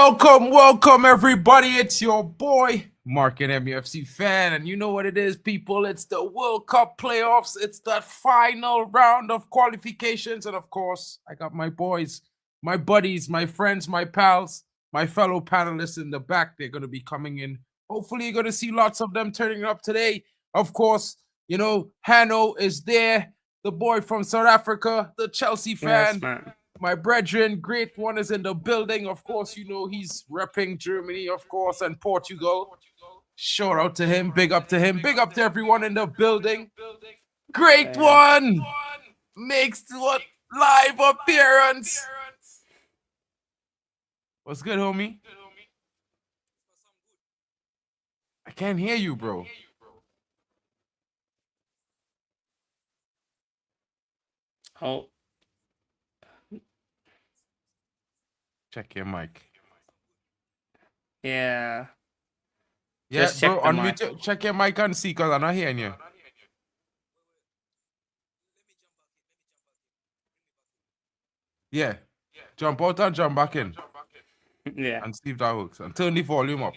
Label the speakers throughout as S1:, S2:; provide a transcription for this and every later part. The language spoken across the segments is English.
S1: Welcome, everybody. It's your boy, Mark, an MUFC fan. And you know what it is, people. It's the World Cup playoffs. It's that final round of qualifications. And of course, I got my boys, my buddies, my friends, my pals, my fellow panelists in the back. They're going to be coming in. Hopefully, you're going to see lots of them turning up today. Of course, you know, Hanno is there, the boy from South Africa, the Chelsea fan.
S2: Yes, man.
S1: My brethren, great one is in the building. Of course, you know, he's repping Germany, of course, and Portugal. Shout out to him. Big up to him. Big up to everyone in the building. Great one makes what live appearance. What's good, homie? I can't hear you, bro.
S2: Oh,
S1: Check your mic.
S2: yeah.
S1: Yeah,
S2: Just check
S1: bro,
S2: the
S1: unmute. Check your mic and see, because I'm not hearing you. Yeah. Jump out and jump back in.
S2: Yeah.
S1: And see if that works. And turn the volume up.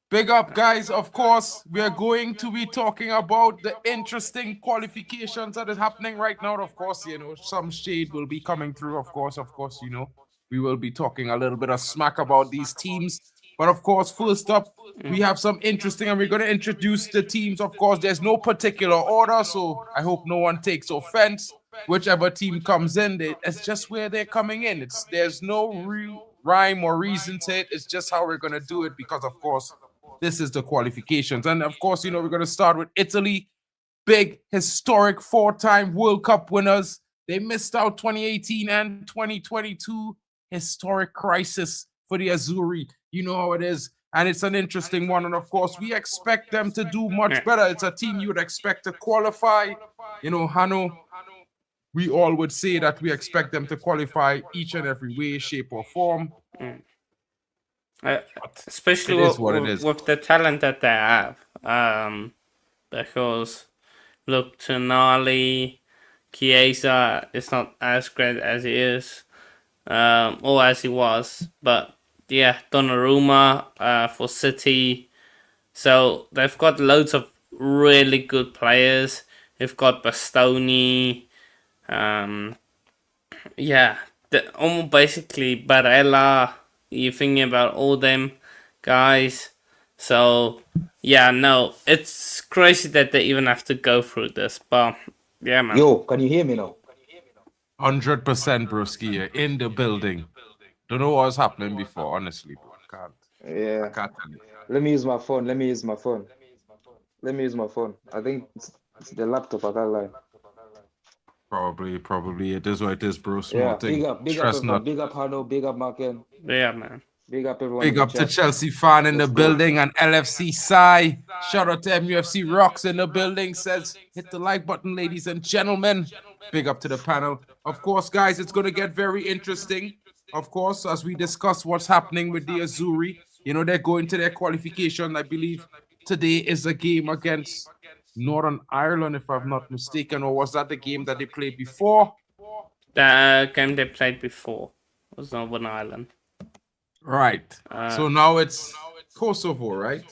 S1: Big up, guys. Of course, we are going to be talking about the interesting qualifications that is happening right now. Of course, you know, some shade will be coming through. Of course, you know, we will be talking a little bit of smack about these teams. But of course, first up, we have some interesting, and we're going to introduce the teams. Of course, there's no particular order, so I hope no one takes offense. Whichever team comes in, it's just where they're coming in. There's no real rhyme or reason to it. It's just how we're going to do it because, of course, this is the qualifications. And of course, you know, we're going to start with Italy. Big, historic, four-time World Cup winners. They missed out 2018 and 2022. Historic crisis for the Azzurri. You know how it is. And it's an interesting one. And of course, we expect them to do much better. It's a team you would expect to qualify. You know, Hanno, we all would say that we expect them to qualify each and every way, shape, or form.
S2: Especially with the talent that they have. Because look, Tonali, Chiesa is not as great as he is, or as he was. But yeah, Donnarumma for City. So they've got loads of really good players. They've got Bastoni. Yeah, almost basically Barella. You're thinking about all them guys. So yeah, no, it's crazy that they even have to go through this. But yeah, man.
S3: Yo, can you hear me now?
S1: 100%, broski, in the building. Don't know what was happening before, honestly, bro.
S3: Yeah.
S1: I can't tell you.
S3: Let me use my phone. I think it's the laptop. I can't lie.
S1: Probably it is what it is, bro. Small
S3: Yeah,
S1: thing.
S3: big up everyone. Big up Hanno, big up Marken.
S2: Yeah, man.
S3: Big up everyone.
S1: Big up to Chelsea fan in the building and LFC Sai. Shout out to MUFC Rocks in the building. Says hit the like button, ladies and gentlemen. Big up to the panel. Of course, guys, it's going to get very interesting. Of course, as we discuss what's happening with the Azzurri. You know, they're going to their qualification. I believe today is a game against Northern Ireland, if I'm not mistaken. Or was that the game that they played before?
S2: The game they played before was Northern Ireland.
S1: Right. So now it's Kosovo, right?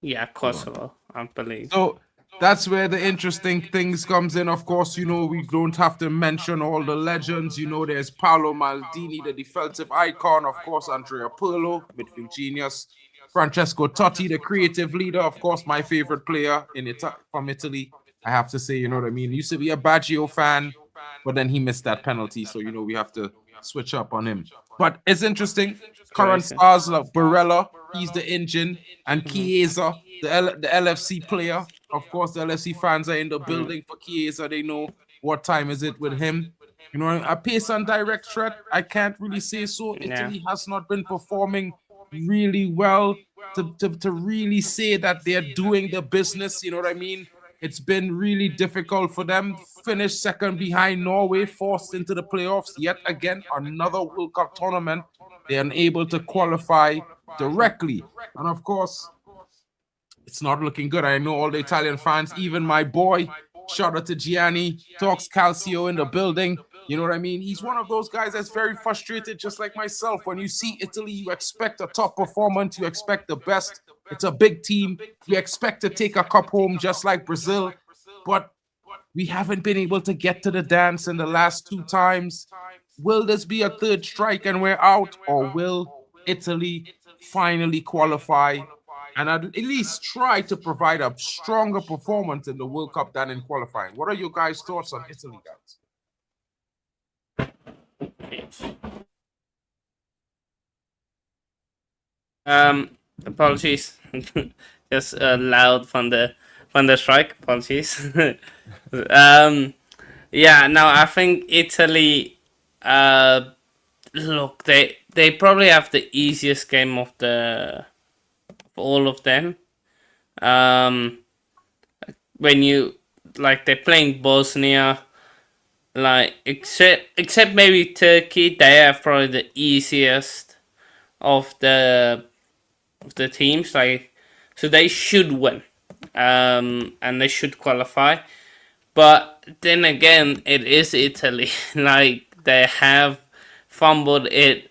S2: Yeah, Kosovo, I believe.
S1: So that's where the interesting things comes in. Of course, you know, we don't have to mention all the legends. You know, there's Paolo Maldini, the defensive icon. Of course, Andrea Pirlo, midfield genius. Francesco Totti, the creative leader. Of course, my favorite player from Italy. I have to say, you know what I mean? He used to be a Baggio fan, but then he missed that penalty. So, you know, we have to switch up on him. But it's interesting. Current stars like Barella, he's the engine, and Chiesa, the LFC player. Of course, the LFC fans are in the building for Chiesa. They know what time is it with him. You know, a pace and direct threat, I can't really say so. Italy has not been performing really well to really say that they're doing the business. You know what I mean? It's been really difficult for them. Finished second behind Norway, forced into the playoffs yet again. Another World Cup tournament. They're unable to qualify directly. And of course, it's not looking good. I know all the Italian fans, even my boy, shout out to Gianni, talks Calcio in the building. You know what I mean? He's one of those guys that's very frustrated, just like myself. When you see Italy, you expect a top performance, you expect the best. It's a big team. You expect to take a cup home, just like Brazil. But we haven't been able to get to the dance in the last two times. Will this be a third strike and we're out, or will Italy finally qualify and at least try to provide a stronger performance in the World Cup than in qualifying? What are your guys' thoughts on Italy, guys?
S2: Apologies. Just loud from the strike. Apologies. Yeah. No, I think Italy. Look, they probably have the easiest game of all of them. When you like they're playing Bosnia, like except maybe Turkey, they have probably the easiest of the teams. Like, so they should win, and they should qualify. But then again, it is Italy. Like, they have fumbled it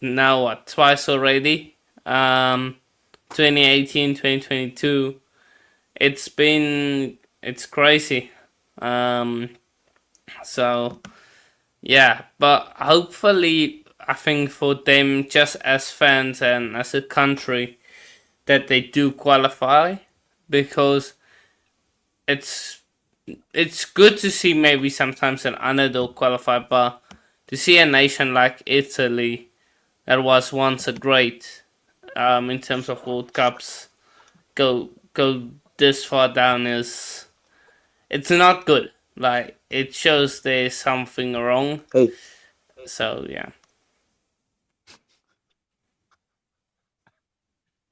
S2: now what, twice already. 2018, 2022. It's crazy. So yeah, but hopefully, I think for them, just as fans and as a country, that they do qualify, because it's it's good to see maybe sometimes an underdog qualify, but to see a nation like Italy that was once a great in terms of World Cups go this far down is it's not good. Like, it shows there's something wrong.
S3: Hey,
S2: So yeah.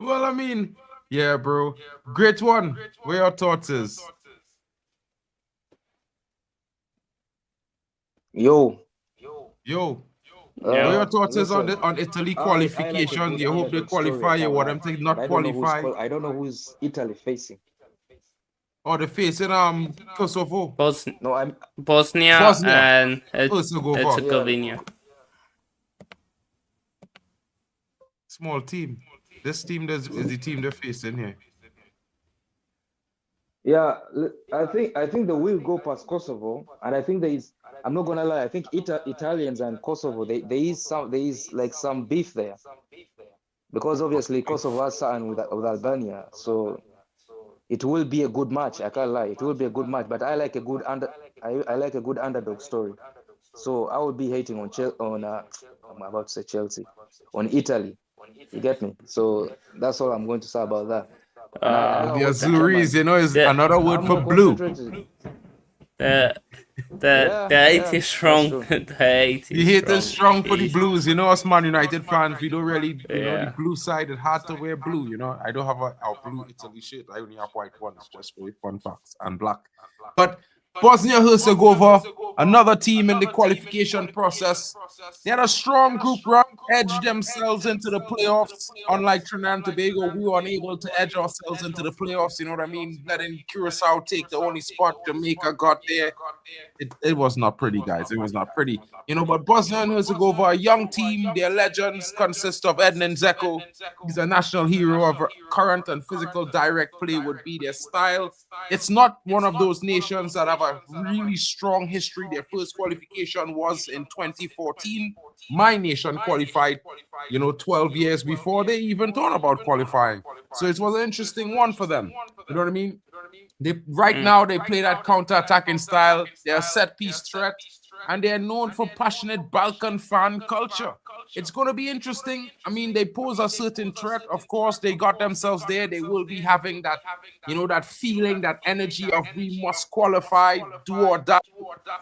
S1: Well, I mean, yeah, bro. Great one. Where your thoughts is?
S3: yo,
S1: Yo, where
S2: Yeah.
S1: your thoughts is on
S3: listen,
S1: on Italy
S3: I like a
S1: qualification?
S3: good
S1: You hope they
S3: underdog story. I
S1: qualify. You
S3: can't
S1: want
S3: lie,
S1: them to
S3: but
S1: not qualify.
S3: I don't know who's Italy facing.
S1: Or the facing Kosovo.
S3: No, I'm
S2: Bosnia
S1: Bosnia.
S2: and
S1: Herzegovina.
S3: yeah.
S2: Herzegovina.
S1: Small team. This team is the team they're facing here.
S3: Yeah, I think they will go past Kosovo, and I think there is. I'm not gonna lie. I think Italians and Kosovo, there is like some beef there, because obviously Kosovo has something with Albania, so it will be a good match. I can't lie, it will be a good match. But I like a good I like a good underdog story. So I would be hating on I'm about to say Chelsea, on Italy. You get me? So that's all I'm going to say about that. And I
S2: Uh,
S3: like
S1: The
S3: what the
S1: Azuris,
S3: German.
S1: you know, is
S2: the
S1: another word
S3: I'm
S1: for
S3: more
S1: blue.
S3: concentrated.
S2: the the hate is
S3: That's
S2: strong.
S3: true.
S2: The hate
S1: The
S2: is
S1: hate
S2: strong.
S1: is strong for the
S2: Jeez.
S1: Blues. You know, us Man United fans, we don't really, the
S2: Yeah.
S1: blue side. It's hard to wear blue. You know, I don't have a blue Italy shirt. I only have white ones, just for fun facts, and black. But Bosnia Herzegovina, another team in the qualification process. They had a strong group run, edged themselves into the playoffs. Unlike Trinidad and Tobago, we were unable to edge ourselves into the playoffs. You know what I mean? Letting Curacao take the only spot. Jamaica got there. It was not pretty, guys. It was not pretty. You know, but Bosnia and Herzegovina, a young team, their legends consist of Ednan Dzeko. He's a national hero of current and physical direct play would be their style. It's not one of those nations that have a really strong history. Their first qualification was in 2014. My nation qualified, 12 years before they even thought about qualifying. So it was an interesting one for them. You know what I mean? Right now they play that counter-attacking style. They're a set-piece threat, and they're known for passionate Balkan fan culture. It's going to be interesting. I mean, they pose a certain threat. Of course, they got themselves there. They will be having that, that feeling, that energy of we must qualify, do or die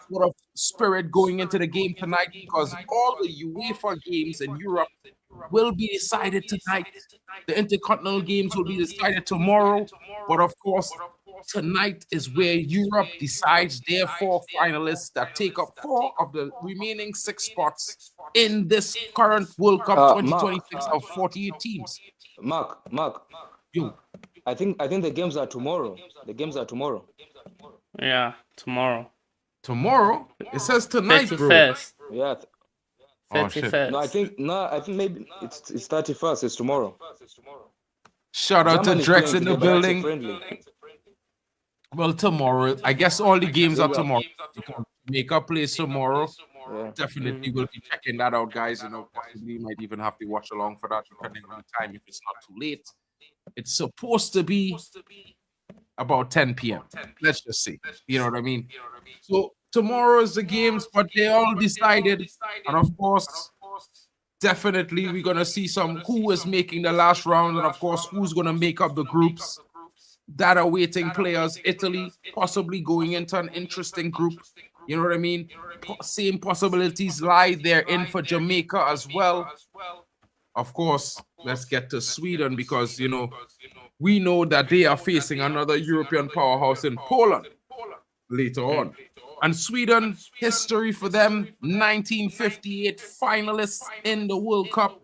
S1: sort of spirit going into the game tonight, because all the UEFA games in Europe will be decided tonight. The intercontinental games will be decided tomorrow. But of course, tonight is where Europe decides their four finalists that take up four of the remaining six spots in this current World Cup
S3: Mark,
S1: 2026 of 48 teams.
S3: Mark.
S1: Yo,
S3: I think the games are tomorrow. The games are tomorrow.
S2: Yeah. Tomorrow.
S1: Tomorrow? It says tonight, bro.
S2: 31st.
S3: Yeah.
S1: Oh shit.
S2: 31st.
S3: I think maybe it's 31st. It's tomorrow.
S1: Shout out to
S3: Germany is
S1: Drex
S3: playing
S1: in the
S3: today, but that's a
S1: building.
S3: friendly.
S1: Well, tomorrow. I guess all the games are
S3: Big up.
S1: tomorrow. Jamaica plays tomorrow.
S3: Yeah.
S1: Definitely will be checking that out, guys. You know, possibly might even have to watch along for that, depending on the time if it's not too late. It's supposed to be about 10 p.m. Let's just see. You know what I mean? So tomorrow is the games, but they all decided. And of course, definitely we're gonna see some who is making the last round, and of course, who's gonna make up the groups that are waiting players. Italy possibly going into an interesting group. You know what I mean? Same possibilities lie there in for Jamaica as well. Of course, let's get to Sweden because, you know, we know that they are facing another European powerhouse in Poland later on. And Sweden, history for them, 1958 finalists in the World Cup,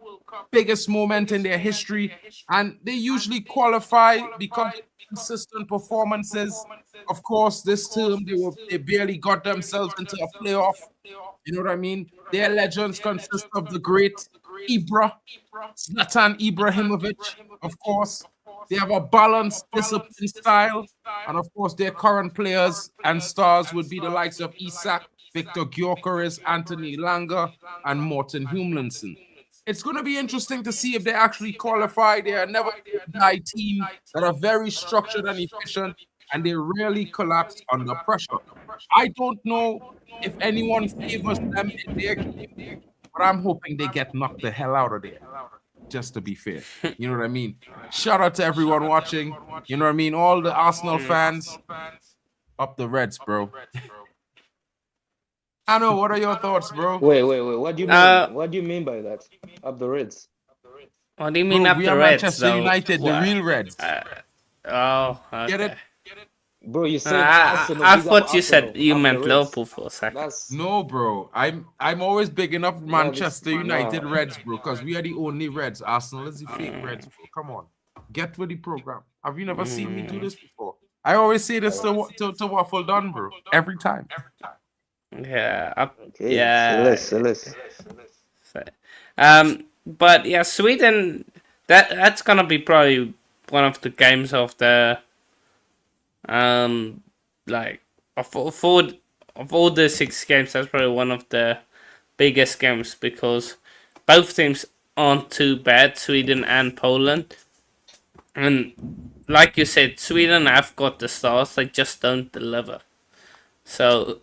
S1: biggest moment in their history. And they usually qualify because of consistent performances. Of course, this term, they barely got themselves into a playoff. You know what I mean? Their legends consist of the great Zlatan Ibrahimovic, of course. They have a balanced, disciplined style. And of course, their current players and stars would be the likes of Isak, Victor Gyökeres, Anthony Langer, and Morten Humlensen. It's going to be interesting to see if they actually qualify. They are never die team that are very structured and efficient, and they rarely collapse under pressure. I don't know if anyone favors them in their game, but I'm hoping they get knocked the hell out of there. Just to be fair, you know what I mean? Shout out to everyone watching. You know what I mean? All the Arsenal fans, up the Reds, bro. I know. What are your thoughts, bro?
S3: Wait. What do you mean? What do you mean by that? Up the Reds.
S2: What do you mean
S1: Bro,
S2: up
S1: we
S2: the
S1: are
S2: Reds,
S1: Manchester
S2: though?
S1: United, the real Reds.
S2: Oh, okay.
S1: Get it?
S3: Bro, you said
S2: I
S3: Arsenal. Big up
S2: thought you said
S3: Arsenal,
S2: you
S3: up the
S2: meant
S3: Reds.
S2: Liverpool for a second.
S3: That's
S1: No, bro. I'm always bigging up Manchester United
S3: nah.
S1: Reds, bro, because we are the only Reds. Arsenal is the fake Reds, bro. Come on, get with the program. Have you never seen me do this before? I always say this to Waffle Done, bro. Every time.
S2: Yeah.
S3: Okay.
S2: Yeah.
S3: So let's.
S2: But yeah, Sweden. That's gonna be probably one of the games of the like of all the 6 games. That's probably one of the biggest games because both teams aren't too bad, Sweden and Poland. And like you said, Sweden have got the stars, they just don't deliver. So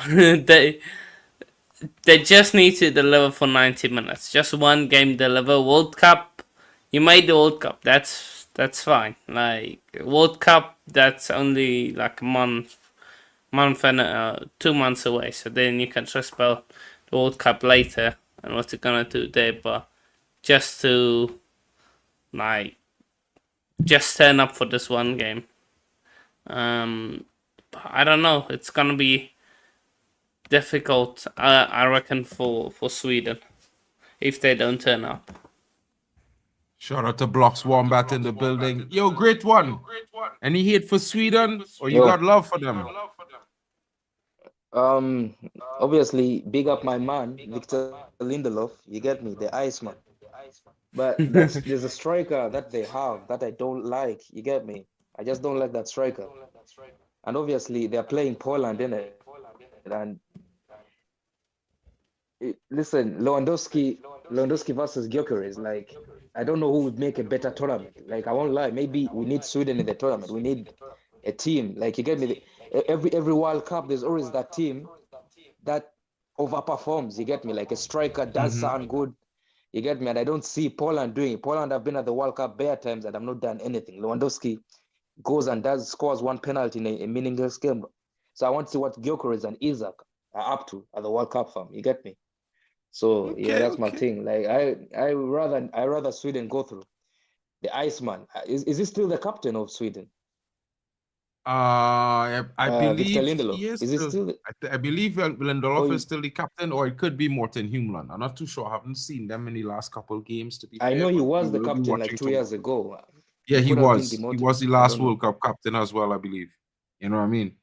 S2: they just need to deliver for 90 minutes. Just one game deliver. World Cup, you made the World Cup. That's fine. Like World Cup, that's only like a month and 2 months away. So then you can just about the World Cup later and what they're gonna do there. But just to like just turn up for this one game. I don't know. It's gonna be difficult, I reckon, for Sweden if they don't turn up.
S1: Shout out to Blocks Wombat in the building. Yo, great one. Any hate for Sweden or you
S3: Yo.
S1: got love for them?
S3: Obviously, big up my man, Victor Lindelof. You get me, the Iceman. But there's a striker that they have that I don't like. You get me? I just don't like that striker. And obviously, they're playing Poland in it. And listen, Lewandowski versus Gyökeres, like, I don't know who would make a better tournament. Like, I won't lie, maybe we need Sweden in the tournament. We need a team. Like, you get me? Every World Cup, there's always that team that overperforms. You get me? Like a striker does sound good. You get me? And I don't see Poland doing it. Poland have been at the World Cup bare times and have not done anything. Lewandowski goes and scores one penalty in a meaningless game. So I want to see what Gyökeres and Isak are up to at the World Cup, fam. You get me? So yeah, that's my thing. Like I rather Sweden go through. The Iceman. Is he still the captain of Sweden?
S1: I
S3: Victor
S1: believe
S3: Lindelof.
S1: he is
S3: Is he
S1: still.
S3: still
S1: I believe Lindelof is still the captain, or it could be Morten Humlan. I'm not too sure. I haven't seen them in the last couple of games. To be
S3: I
S1: fair,
S3: know he
S1: but
S3: was
S1: we
S3: the
S1: will be
S3: captain like
S1: watching
S3: 2 years
S1: tomorrow.
S3: ago.
S1: Yeah, he
S3: could have been
S1: was. He
S3: demoted.
S1: was the
S3: I
S1: last
S3: don't know.
S1: World Cup captain as well, I believe. You know what I mean?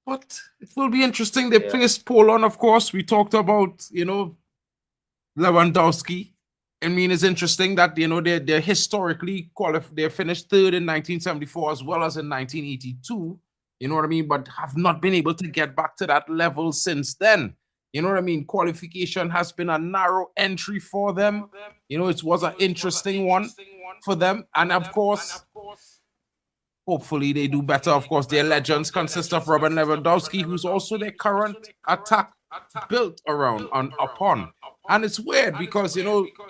S1: But it will be interesting. They
S3: Yeah.
S1: placed Poland, of course. We talked about, Lewandowski. I mean, it's interesting that, they're historically qualified. They finished third in 1974 as well as in 1982. You know what I mean? But have not been able to get back to that level since then. You know what I mean? Qualification has been a narrow entry for them. It was an interesting one for them. And of course, hopefully they do better. Of course, their legends consist of Robert Lewandowski, who's also their current attack built around upon. And it's weird because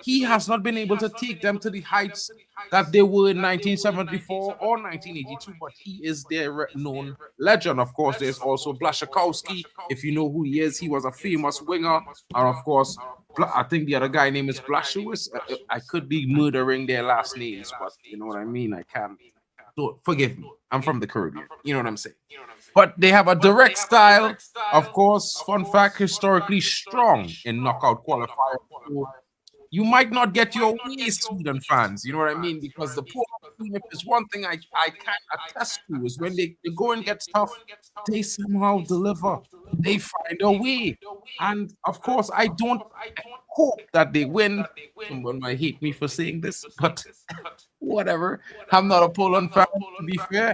S1: he has not been able to take them to the heights that they were in 1974 or 1982, but he is their known legend. Of course, there's also Blaszczykowski. If you know who he is, he was a famous winger. And of course, I think the other guy name is Blaszczykowski. I could be murdering their last names, but you know what I mean? I can't. So forgive me. I'm from the Caribbean. You know what I'm saying? But they have a direct style. Of course, fun fact, historically strong in knockout qualifiers. So you might not get your way, Sweden fans. You know what I mean? Because the poor team, if there's one thing I can attest to, is when they go and get tough, they somehow deliver. They find a way. And of course, I don't hope that they win. Someone might hate me for saying this, but whatever. I'm not a Poland fan, to be fair.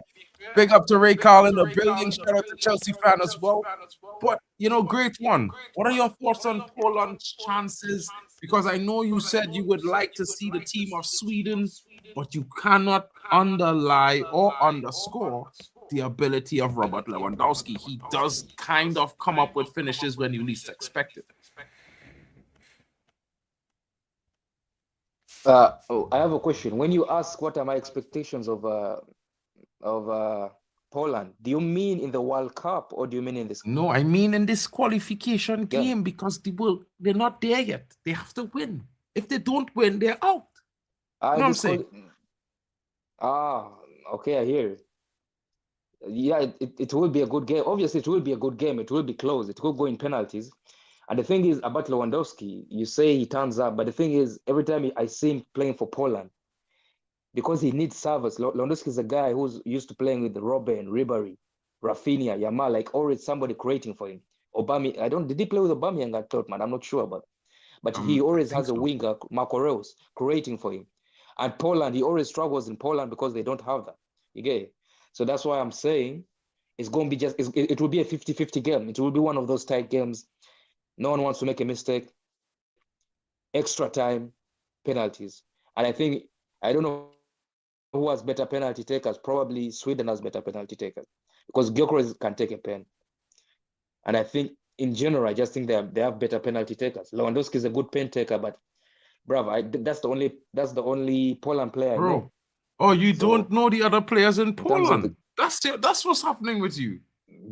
S1: Big up to Ray Carl in the building. Shout out to Chelsea fan as well. But, great one. What are your thoughts on Poland's chances? Because I know you said you would like to see the team of Sweden, but you cannot underlie or underscore the ability of Robert Lewandowski. He does kind of come up with finishes when you least expect it.
S3: I have a question. When you ask what are my expectations of Poland, do you mean in the World Cup or do you mean in this?
S1: No, I mean in this qualification game because they're not there yet. They have to win. If they don't win, they're out. You know what I'm saying?
S3: Okay, I hear you. Yeah, it will be a good game. Obviously, it will be a good game. It will be close. It will go in penalties. And the thing is about Lewandowski, you say he turns up, but the thing is, every time I see him playing for Poland, because he needs service. Lewandowski is a guy who's used to playing with Robben, Ribéry, Rafinha, Yamal, like always somebody creating for him. Did he play with Aubameyang at Tottenham? I'm not sure, but he always has a winger, Marco Reus, creating for him. And Poland, he always struggles in Poland because they don't have that. You get it? So that's why I'm saying it's going to be it will be a 50-50 game. It will be one of those tight games. No one wants to make a mistake. Extra time, penalties. And I don't know who has better penalty takers. Probably Sweden has better penalty takers because Gyökeres can take a pen. And I think in general, I just think they have better penalty takers. Lewandowski is a good pen taker, but that's the only Poland player I know.
S1: Oh, you don't know the other players in Poland? That's what's happening with you.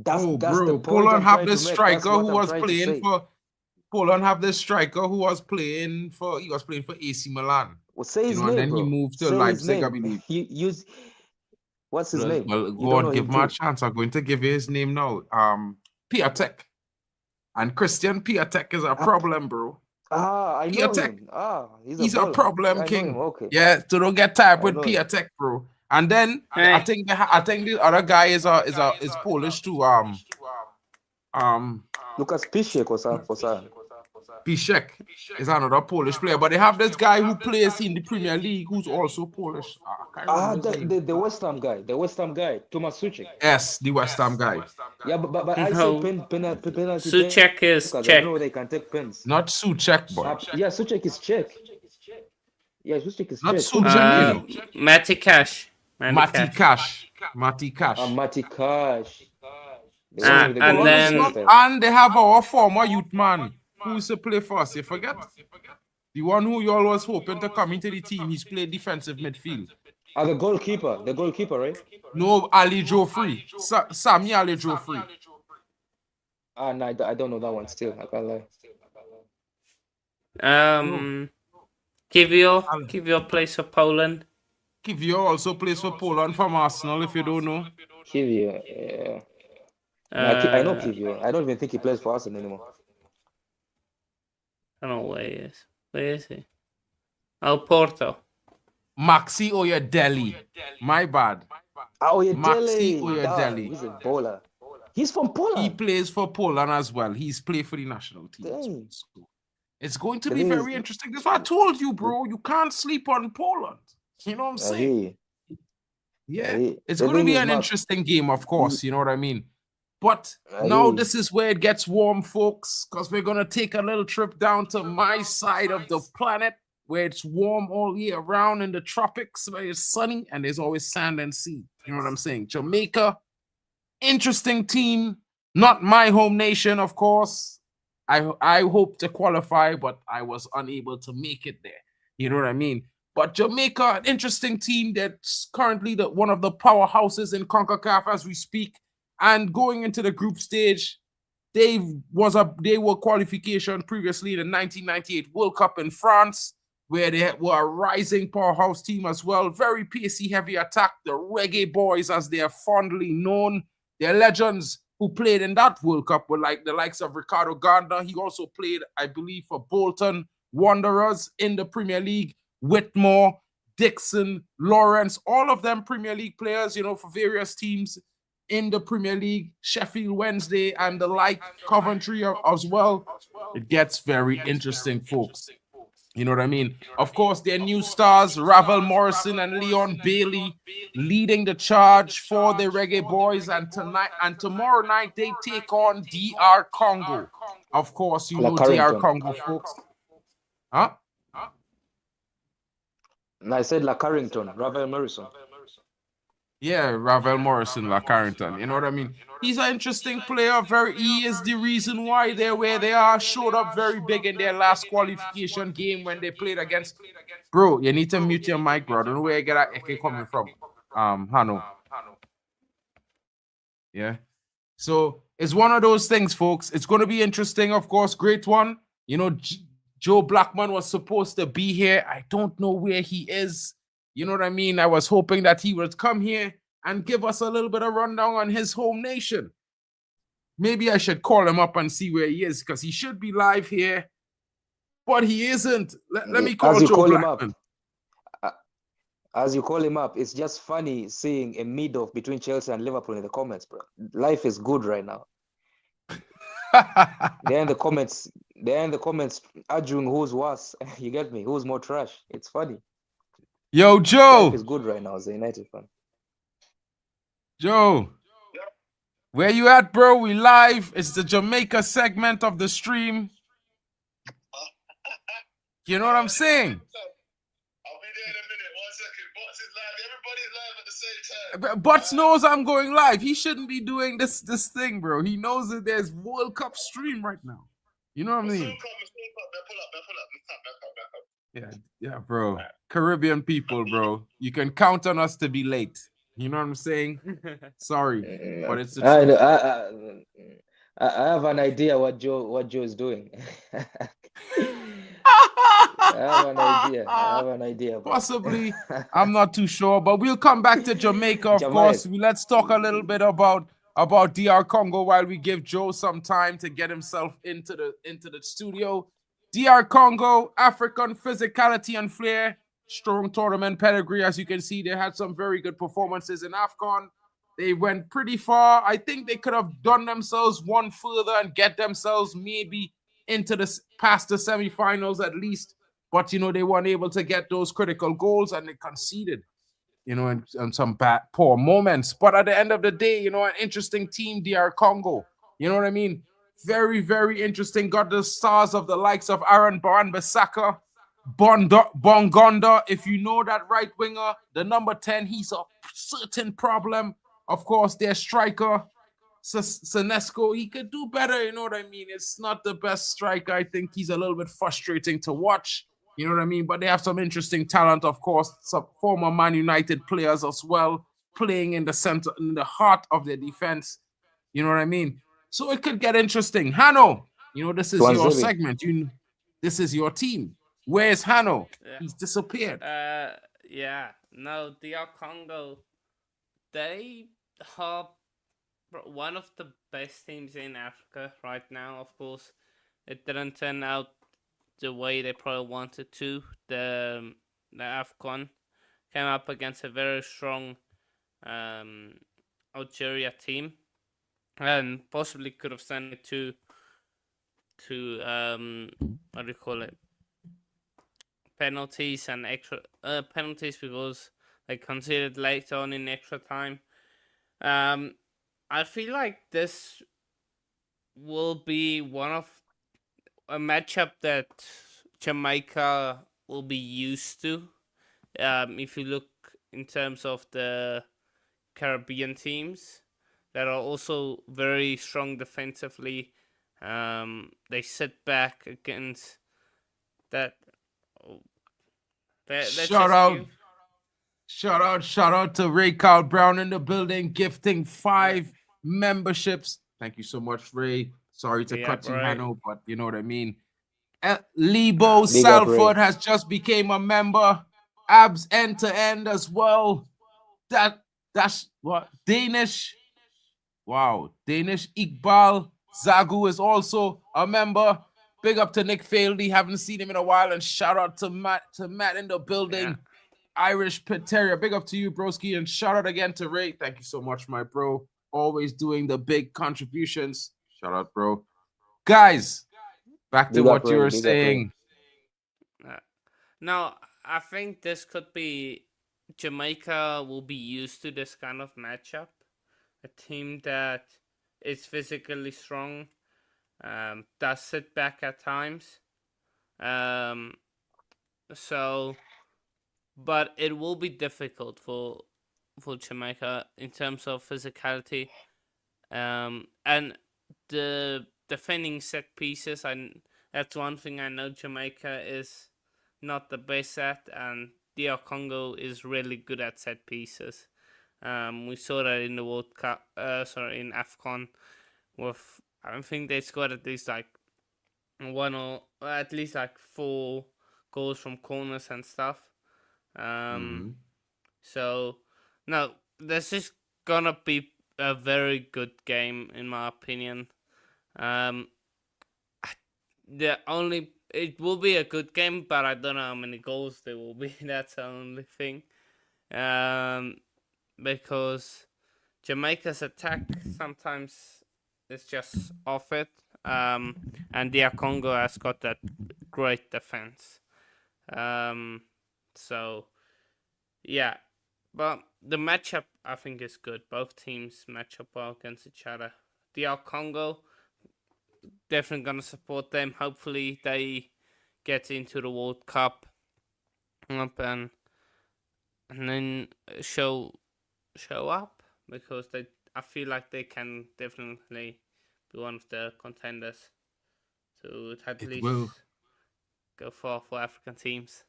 S3: That's
S1: bro. Poland have this striker who was playing for. Poland have this striker who was playing for. He was playing for AC Milan.
S3: Well, say his name,
S1: and then
S3: bro.
S1: he moved to
S3: say
S1: Leipzig, I believe.
S3: What's his name?
S1: Well, give him a chance. I'm going to give you his name now. Piatek. And Christian Piatek is a problem, bro.
S3: I know him. He's
S1: a problem king.
S3: Okay.
S1: Yeah, so don't get tired with Piatek, bro. And then I think the other guy is Polish too.
S3: Lucas Piszczek or something.
S1: Piszczek is another Polish player, but they have this guy who plays in the Premier League who's also Polish.
S3: The West Ham guy, Tomasz Suchek.
S1: Yes, the West Ham guy.
S3: Yeah, but I say penalty.
S2: Suchek is Czech.
S3: I know they can take pens.
S1: Not Suchek, boy.
S3: Yeah, Suchek is Czech. Yeah, Suchek is
S1: not
S3: Czech.
S1: Suchek.
S2: Mati Cash.
S1: Mati Cash. And they have our former youth man who used to play for us. You forget? The one who you all was hoping to come into the team. He's played defensive midfield.
S3: The goalkeeper, right?
S1: No, Ali Joffrey. Sammy Ali Joffrey.
S3: No, I don't know that one still. I can't lie.
S2: Kivio plays for Poland.
S1: Kivio also plays for Poland from Arsenal, if you don't know.
S3: Kivio, yeah. I know Kivio. I don't even think he plays for Arsenal anymore.
S2: I don't know where he is. Where is he? Porto.
S1: Maxi Oyedele. My bad.
S3: Oyedele.
S1: Maxi Oyedele.
S3: He's a baller. He's from
S1: He
S3: Poland.
S1: plays for Poland as well. He's played for the national team as well.
S3: Dang.
S1: So it's going to
S3: The
S1: be
S3: thing is,
S1: very interesting. That's why I told you,
S3: the,
S1: bro. You can't sleep on Poland. You know what I'm
S3: I hear
S1: saying?
S3: you.
S1: Yeah. It's
S3: The
S1: going to
S3: thing
S1: be
S3: is,
S1: an
S3: Mark,
S1: interesting game, of course. You know what I mean? But
S3: I hear
S1: now
S3: you.
S1: this is where it gets warm, folks, because we're going to take a little trip down to my side of the planet where it's warm all year round in the tropics, where it's sunny and there's always sand and sea. You know what I'm saying? Jamaica, interesting team. Not my home nation, of course. I hope to qualify, but I was unable to make it there. You know what I mean? But Jamaica, an interesting team that's currently one of the powerhouses in CONCACAF as we speak. And going into the group stage, they were qualification previously in the 1998 World Cup in France, where they were a rising powerhouse team as well. Very pacey, heavy attack. The Reggae Boys, as they are fondly known. They're legends who played in that World Cup were like the likes of Ricardo Gardner. He also played, I believe, for Bolton Wanderers in the Premier League. Whitmore, Dixon, Lawrence, all of them Premier League players, you know, for various teams in the Premier League, Sheffield Wednesday and the like, Coventry as well. It gets very interesting, folks. You know what I mean? Of course, their new stars, Ravel Morrison and Leon Bailey, leading the charge for the Reggae Boys. And tonight and tomorrow night, they take on DR Congo. Of course, you
S3: La
S1: know DR
S3: Carrington.
S1: Congo, folks. Huh?
S3: And I said La Carrington, Ravel Morrison.
S1: Yeah, Ravel Morrison, La Carrington. You know what I mean? He's an interesting player. He is the reason why they're where they are. Showed up very big in their last qualification game when they played against. Bro, you need to mute your mic, bro. I don't know where you get that echo coming from. Hano. Yeah. So it's one of those things, folks. It's going to be interesting, of course. Great one. You know, Joe Blackman was supposed to be here. I don't know where he is. You know what I mean? I was hoping that he would come here and give us a little bit of rundown on his home nation. Maybe I should call him up and see where he is because he should be live here, but he isn't. Let me call
S3: As you
S1: Joe
S3: call him up,
S1: Blackman.
S3: as you call him up, it's just funny seeing a mid-off between Chelsea and Liverpool in the comments, bro. Life is good right now. They're in the comments arguing who's worse. You get me? Who's more trash? It's funny.
S1: Yo, Joe.
S3: Life is good right now as a United fan.
S1: Joe. Where you at, bro? We live. It's the Jamaica segment of the stream. You know what I'm saying?
S4: I'll be there in a minute. 1 second. Bots is live. Everybody's live at the same time.
S1: Butts knows I'm going live. He shouldn't be doing this thing, bro. He knows that there's World Cup stream right now. You know what I mean? Yeah, bro. Caribbean people, bro. You can count on us to be late. You know what I'm saying? Sorry, but it's the truth.
S3: I have an idea what Joe is doing. I have an idea.
S1: Possibly. I'm not too sure, but we'll come back to Jamaica, of course. Let's talk a little bit about DR Congo while we give Joe some time to get himself into the studio. DR Congo, African physicality and flair, strong tournament pedigree. As you can see, they had some very good performances in AFCON. They went pretty far. I think they could have done themselves one further and get themselves maybe into past the semifinals at least. But, you know, they weren't able to get those critical goals and they conceded, you know, in some poor moments. But at the end of the day, you know, an interesting team, DR Congo. You know what I mean? Very, very interesting. Got the stars of the likes of Aaron Wan-Bissaka, Bongonda. If you know that right winger, the number 10, he's a certain problem. Of course, their striker, Senesco, he could do better. You know what I mean? It's not the best striker. I think he's a little bit frustrating to watch. You know what I mean? But they have some interesting talent, of course. Some former Man United players as well, playing in the center, in the heart of their defense. You know what I mean? So it could get interesting. Hano, you know, this is your segment. This is your team. Where's Hano?
S2: Yeah.
S1: He's disappeared.
S2: Yeah. No, DR Congo, they are one of the best teams in Africa right now. Of course, it didn't turn out the way they probably wanted to. The AFCON came up against a very strong Algeria team. and possibly could have sent it to what do you call it, penalties and extra penalties, because they considered later on in extra time. I feel like this will be one of a matchup that Jamaica will be used to. If you look in terms of the Caribbean teams that are also very strong defensively, they sit back against that. Oh, let's
S1: Shout
S2: just
S1: out,
S2: give.
S1: shout out to Ray Carl Brown in the building, gifting 5 memberships. Thank you so much, Ray. Sorry to
S2: Yeah,
S1: cut you,
S2: right.
S1: Hano, but you know what I mean. Lebo
S3: Big up, Ray.
S1: Salford has just became a member. Abs end to end as well. That's what Danish. Wow, Danish Iqbal Zagu is also a member. Big up to Nick Faildy. Haven't seen him in a while, and shout out to Matt in the building.
S2: Yeah.
S1: Irish Pit Terrier. Big up to you, broski, and shout out again to Ray. Thank you so much, my bro. Always doing the big contributions. Shout out, bro. Guys, back to
S3: Big up,
S1: what you
S3: Ray.
S1: were
S3: Big up, Ray.
S1: saying.
S2: No, I think this could be Jamaica will be used to this kind of matchup. A team that is physically strong, does sit back at times. So, but it will be difficult for Jamaica in terms of physicality. And the defending set pieces, that's one thing I know Jamaica is not the best at, and DR Congo is really good at set pieces. We saw that in the World Cup, in AFCON, with I don't think they scored at least like one or at least like 4 goals from corners and stuff. So no, this is gonna be a very good game in my opinion. The only it will be a good game, but I don't know how many goals there will be. That's the only thing. Because Jamaica's attack sometimes is just off it. And DR Congo has got that great defense. So yeah, but the matchup I think is good. Both teams match up well against each other. DR Congo, definitely gonna support them. Hopefully they get into the World Cup up and then show up, because I feel like they can definitely be one of the contenders to at least go far for African teams.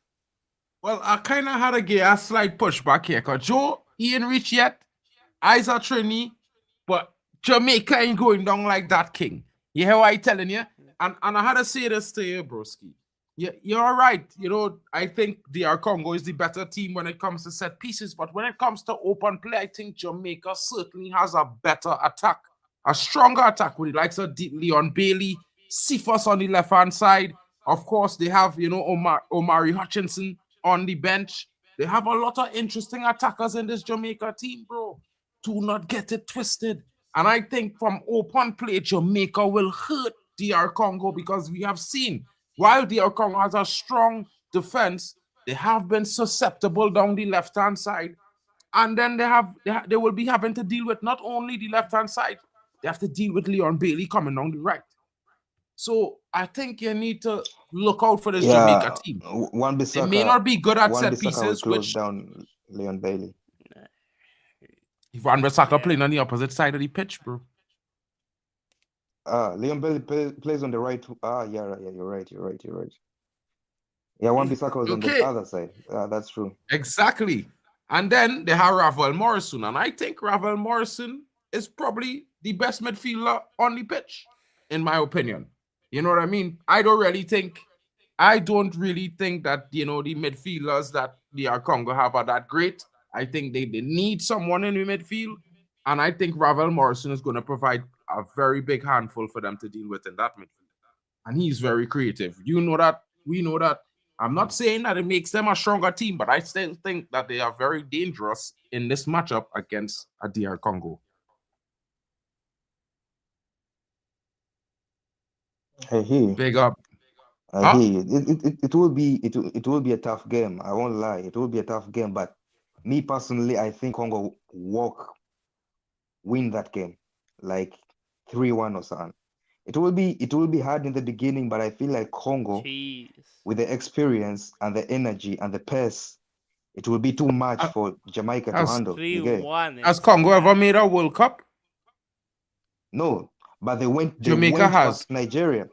S1: Well, I kind of had to get a slight pushback here, because Joe, he ain't reached yet. Eyes are Trini, but Jamaica ain't going down like that, King. You hear what I telling you? And I had to say this to you, broski. You're right. You know, I think DR Congo is the better team when it comes to set pieces, but when it comes to open play, I think Jamaica certainly has a better attack, a stronger attack with the likes of Leon Bailey, Cephas on the left-hand side. Of course, they have, you know, Omari Hutchinson on the bench. They have a lot of interesting attackers in this Jamaica team, bro. Do not get it twisted. And I think from open play, Jamaica will hurt DR Congo, because we have seen while DR Congo has a strong defense, they have been susceptible down the left-hand side. And then they will be having to deal with not only the left-hand side, they have to deal with Leon Bailey coming down the right. So I think you need to look out for this Jamaica team.
S3: One
S1: They may not be good at set
S3: Bissaka will
S1: pieces,
S3: close
S1: which
S3: down Leon Bailey.
S1: Van Bissaka playing on the opposite side of the pitch, bro.
S3: Leon Bailey plays on the right. Yeah, you're right. Yeah, Wan Bissaka was on the other side. That's true.
S1: Exactly. And then they have Ravel Morrison, and I think Ravel Morrison is probably the best midfielder on the pitch, in my opinion. You know what I mean? I don't really think that, you know, the midfielders that the Congo have are that great. I think they need someone in the midfield, and I think Ravel Morrison is going to provide a very big handful for them to deal with in that midfield. And he's very creative. You know that. We know that. I'm not saying that it makes them a stronger team, but I still think that they are very dangerous in this matchup against a DR Congo.
S3: I hear you.
S1: Big up.
S3: I
S1: Huh?
S3: hear you. It will be a tough game. I won't lie. It will be a tough game. But me personally, I think Congo win that game, like 3-1 or something. It will be hard in the beginning, but I feel like Congo,
S2: Jeez.
S3: with the experience and the energy and the pace, it will be too much
S1: Uh,
S3: for Jamaica to
S1: Has
S3: handle. You get it?
S2: 3-1
S1: has
S2: is
S1: Congo ever
S2: mad.
S1: made a World Cup?
S3: No, but they went
S1: Jamaica has.
S3: past Nigeria.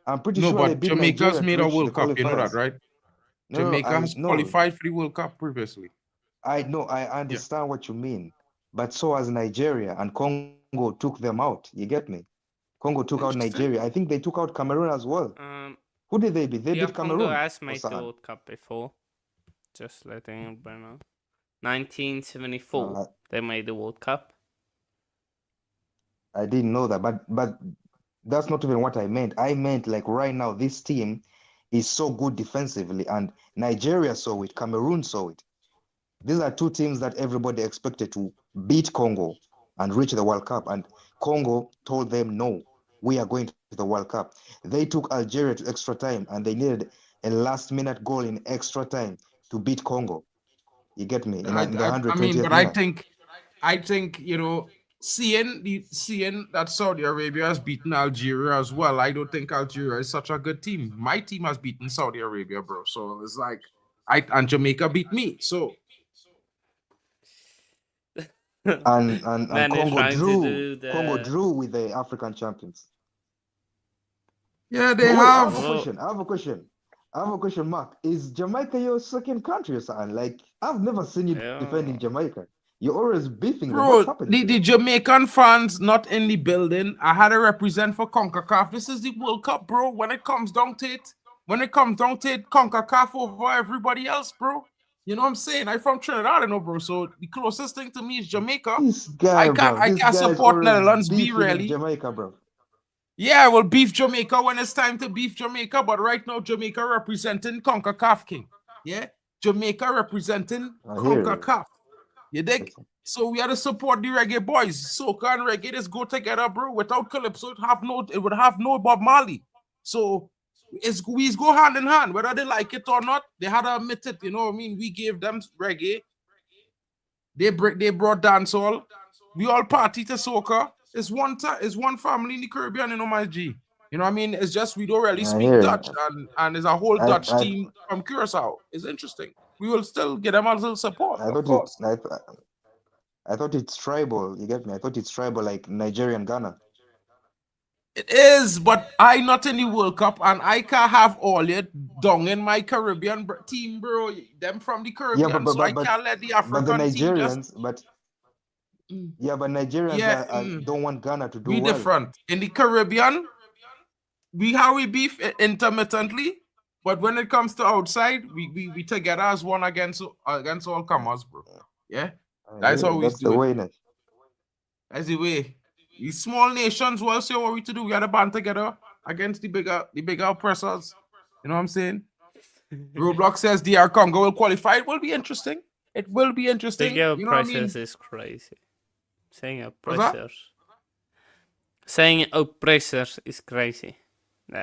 S3: I'm pretty
S1: No,
S3: sure they
S1: but
S3: beat
S1: Jamaica's
S3: Nigeria to
S1: made a
S3: reach the
S1: World Cup. You know that,
S3: qualifiers.
S1: right?
S3: No,
S1: Jamaica has
S3: no,
S1: qualified for the World Cup previously.
S3: I know, I
S1: Yeah.
S3: understand what you mean, but so has Nigeria, and Congo took them out. You get me? Congo took out
S1: Interesting.
S3: Nigeria. I think they took out Cameroon as well.
S2: Um,
S3: Who did they beat? They
S2: yeah,
S3: beat
S2: Congo
S3: Cameroon
S2: has
S3: or
S2: made the
S3: something.
S2: World Cup before. Just letting everybody know. 1974,
S3: Uh,
S2: they made the World Cup.
S3: I didn't know that, but that's not even what I meant. I meant like right now, this team is so good defensively, and Nigeria saw it, Cameroon saw it. These are two teams that everybody expected to beat Congo and reach the World Cup. And Congo told them, no, we are going to the World Cup. They took Algeria to extra time and they needed a last minute goal in extra time to beat Congo. You get me? In the
S1: I mean,
S3: 120th
S1: but
S3: minute.
S1: I think seeing that Saudi Arabia has beaten Algeria as well. I don't think Algeria is such a good team. My team has beaten Saudi Arabia, bro. So it's like and Jamaica beat me. So
S3: And
S2: Man is
S3: Congo
S2: trying to
S3: drew.
S2: do
S3: Congo
S2: the.
S3: drew with the African champions.
S1: yeah, they
S3: But wait, I have a
S1: have.
S2: Bro,
S3: question. I have a question. I have a question, Mark. Is Jamaica your second country or something? Like, I've never seen you defending
S2: yeah.
S3: Jamaica. You're always beefing them. What's
S1: Bro,
S3: happening to
S1: the
S3: you?
S1: Jamaican fans not in the building. I had to represent for CONCACAF. This is the World Cup, bro. When it comes down to it, CONCACAF over everybody else, bro. You know what I'm saying? I'm from Trinidad, you know, bro. So the closest thing to me is Jamaica.
S3: This guy, bro.
S1: I
S3: This
S1: can't
S3: guy is
S1: support
S3: always
S1: Netherlands B
S3: beefing with
S1: really.
S3: Jamaica, bro.
S1: Yeah, I will beef Jamaica when it's time to beef Jamaica, but right now Jamaica representing CONCACAF King. Yeah, Jamaica representing
S3: I hear you.
S1: CONCACAF. You dig? So we had to support the reggae boys. Soca and reggae just go together, bro. Without Calypso, it would have no Bob Marley. So we go hand in hand, whether they like it or not. They had to admit it. You know what I mean? We gave them reggae. They brought dancehall. We all party to soca. It's one family in the Caribbean, you know, my G. You know what I mean? It's just we don't really
S3: I
S1: speak
S3: hear
S1: Dutch,
S3: you.
S1: and there's a whole Dutch
S3: I
S1: team from Curacao. It's interesting. We will still get them a little support,
S3: I
S1: of
S3: thought it
S1: course.
S3: I thought it's tribal. You get me? I thought it's tribal like Nigerian Ghana.
S1: It is, but I not in the World Cup, and I can't have all it down in my Caribbean team, bro. Them from the
S3: Yeah,
S1: Caribbean, so I can't let the
S3: but the
S1: African team just.
S3: Nigerians, but Nigerians
S1: Yeah,
S3: don't want Ghana to do
S1: we
S3: well.
S1: different in the Caribbean. We beef intermittently, but when it comes to outside, we together as one against all comers, bro. Yeah, that's how we
S3: That's the
S1: do it.
S3: way, innit?
S1: That's the way. These small nations, what say what we to do? We got to band together against the bigger oppressors. You know what I'm saying? Roblox says DR Congo will qualify. It will be interesting. It will be interesting.
S2: Bigger
S1: You know what I mean?
S2: oppressors is crazy. Saying
S1: What's that?
S2: oppressors. Saying oppressors is crazy.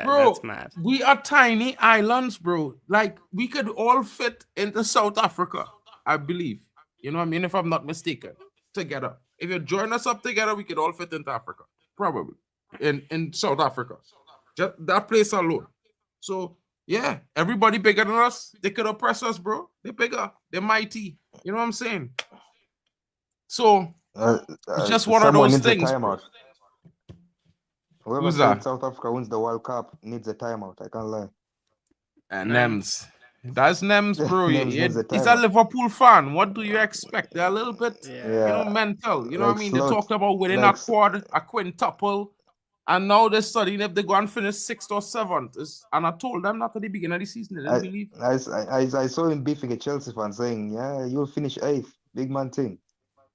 S1: Bro,
S2: That's mad.
S1: we are tiny islands, bro. Like we could all fit into South Africa, I believe. You know what I mean? If I'm not mistaken, together. If you join us up together, we could all fit into Africa, probably in South Africa. Just that place alone. So yeah, everybody bigger than us. They could oppress us, bro. They're bigger. They're mighty. You know what I'm saying? So it's just one of
S3: Someone
S1: those
S3: needs a
S1: things, bro.
S3: timeout. Whoever
S1: Who's
S3: said
S1: that?
S3: South Africa wins the World Cup needs a timeout. I can't lie.
S1: Nems. That's Nems, bro.
S3: Names needs a
S1: He's a
S3: timeout.
S1: Liverpool fan. What do you expect? They're a little bit,
S2: Yeah.
S1: mental. You know
S3: Like
S1: what I mean? They
S3: slot,
S1: talked about winning
S3: like
S1: a quad, a quintuple, and now they're studying if they go and finish 6th or 7th. And I told them that at the beginning of the season. They didn't believe.
S3: I saw him beefing a Chelsea fan saying, "Yeah, you'll finish 8th, big man thing.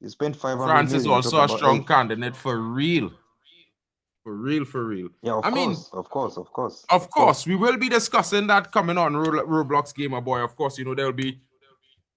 S3: You spent 500
S1: France is
S3: million. You talk
S1: also a
S3: about
S1: strong
S3: 8th."
S1: candidate for real. For real, for real.
S3: Yeah,
S1: I mean,
S3: of course.
S1: of course, we will be discussing that coming on Roblox Gamer Boy. Of course, there will be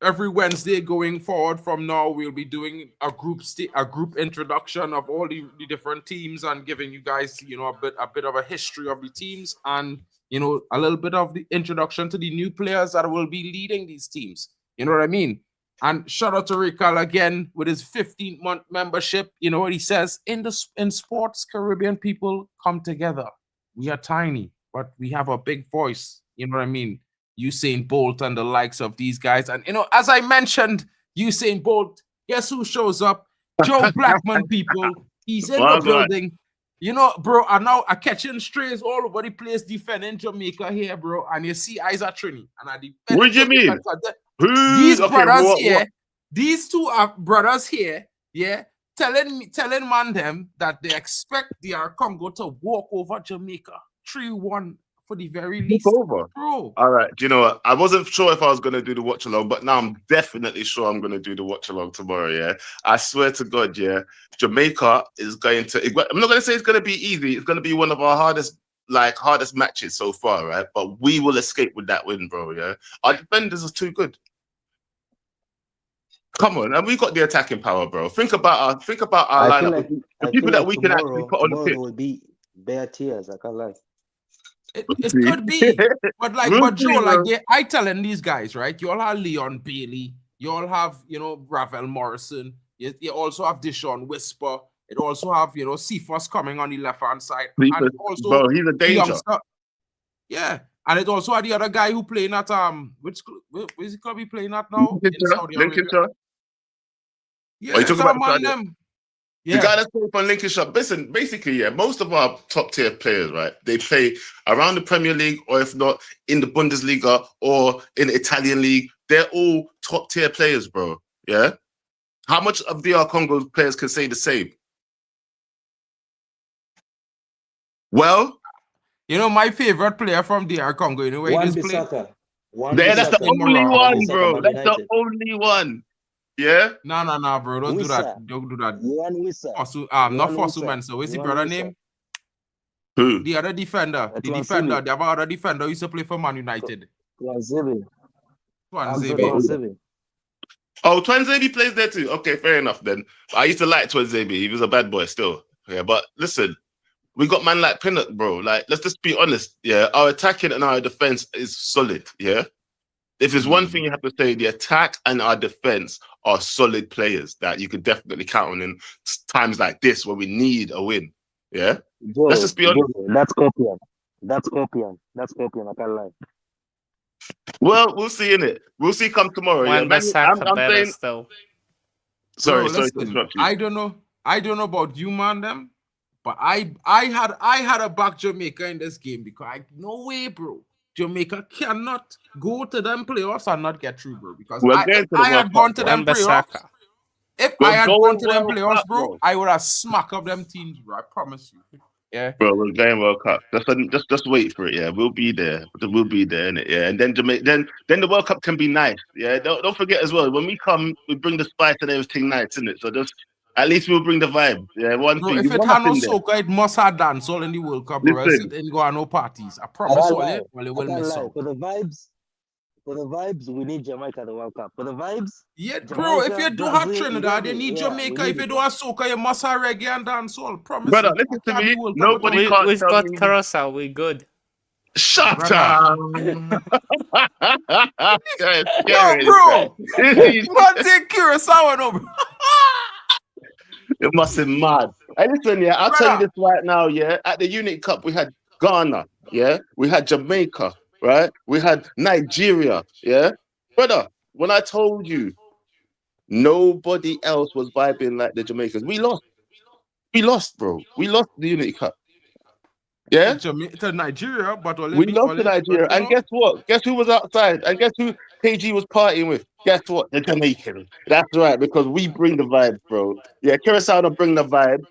S1: every Wednesday going forward from now, we'll be doing a group introduction of all the different teams and giving you guys, a bit of a history of the teams and a little bit of the introduction to the new players that will be leading these teams. You know what I mean? And shout out to Rikal again with his 15-month membership. You know what he says? In sports, Caribbean people come together. We are tiny, but we have a big voice. You know what I mean? Usain Bolt and the likes of these guys. And, as I mentioned, Usain Bolt, guess who shows up? Joe Blackman, people. He's in the building. Bro, I'm catching strays all over the place defending Jamaica here, bro. And you see Isaac Trini. And I defend
S5: What do you mean?
S1: These brothers here, these two are brothers here, yeah, telling man them that they expect DR Congo to walk over Jamaica 3-1 for the very least.
S5: Over.
S1: Bro.
S5: All right. Do you know what? I wasn't sure if I was going to do the watch along, but now I'm definitely sure I'm going to do the watch along tomorrow. Yeah. I swear to God, yeah. Jamaica is going to, I'm not going to say it's going to be easy. It's going to be one of our hardest matches so far, right? But we will escape with that win, bro. Yeah. Our defenders are too good. Come on, and we got the attacking power, bro. Think about our lineup. The people that we can actually put on the pitch.
S3: Will be bare tears. I can't lie.
S1: It could be, but Joe, I telling these guys, right? You all have Leon Bailey. You all have, Ravel Morrison. You also have Deshaun Whisper. It also have, Cephas coming on the left-hand side. And also,
S5: bro, he's a danger.
S1: Yeah. And it also had the other guy who playing at, where's he club he playing at now?
S5: Lincolnshire.
S1: Yeah,
S5: you talking about
S1: them.
S5: The guy that's playing for Lincolnshire. Listen, basically, yeah, most of our top-tier players, right, they play around the Premier League, or if not, in the Bundesliga or in the Italian league. They're all top-tier players, bro. Yeah? How much of DR Congo players can say the same? Well,
S1: my favorite player from DR Congo, he just played.
S5: That's the only one, bro. That's the only one. Yeah?
S1: No, bro. Don't do that. Don't do that. Not Fosu Mensah. What's the brother name?
S5: Who?
S1: The other defender. The defender. The other defender who used to play for Man United.
S3: Twanzebe.
S5: Oh, Twanzebe plays there too. Okay, fair enough then. I used to like Twanzebe. He was a bad boy still. Yeah, but listen, we got man like Pinnock, bro. Like, let's just be honest. Yeah, our attacking and our defense is solid. Yeah. If there's one thing you have to say, the attack and our defense are solid players that you could definitely count on in times like this where we need a win. Yeah? Let's just be honest.
S3: That's Scorpion. I can't lie.
S5: Well, we'll see, innit? We'll see come tomorrow.
S2: When
S5: yeah?
S2: the Saka better still.
S5: Sorry,
S1: listen,
S5: to interrupt you.
S1: I don't know about you, man, them, but I had a back Jamaica in this game because no way, bro. Jamaica cannot go to them playoffs and not get through, bro. Because if I had gone to them playoffs, bro, I would have smacked up them teams, bro. I promise you. Yeah,
S5: bro, we're going World Cup. Just wait for it. Yeah, we'll be there. We'll be there, innit? Yeah, and then then the World Cup can be nice. Yeah, don't forget as well. When we come, we bring the spice and everything nice, innit? So just at least we'll bring the vibe. Yeah,
S1: bro, if it had no soca, it must have dance all in the World Cup, bro. It didn't go on no parties. I promise you, it will miss out.
S3: For the vibes, we need Jamaica at the World Cup. For the vibes,
S1: yeah, bro. If you do have Trinidad, you need Jamaica. If you do have soca, you must have reggae and dancehall. Promise.
S5: Brother, listen to me. Nobody can't.
S2: We've got Curacao. We're good.
S5: Shut up.
S1: Yo, bro. What take Curacao over?
S5: It must be mad. Hey, listen, yeah, I'll tell you this right now, yeah. At the Unity Cup, we had Ghana, yeah. We had Jamaica, right? We had Nigeria, yeah. Brother, when I told you nobody else was vibing like the Jamaicans, we lost. We lost, bro. We lost the Unity Cup. Yeah?
S1: To Nigeria, but
S5: we lost to Nigeria. And guess what? Guess who was outside? And guess who KG was partying with? Guess what? The Jamaicans. That's right, because we bring the vibe, bro. Yeah, Curacao don't bring the vibe.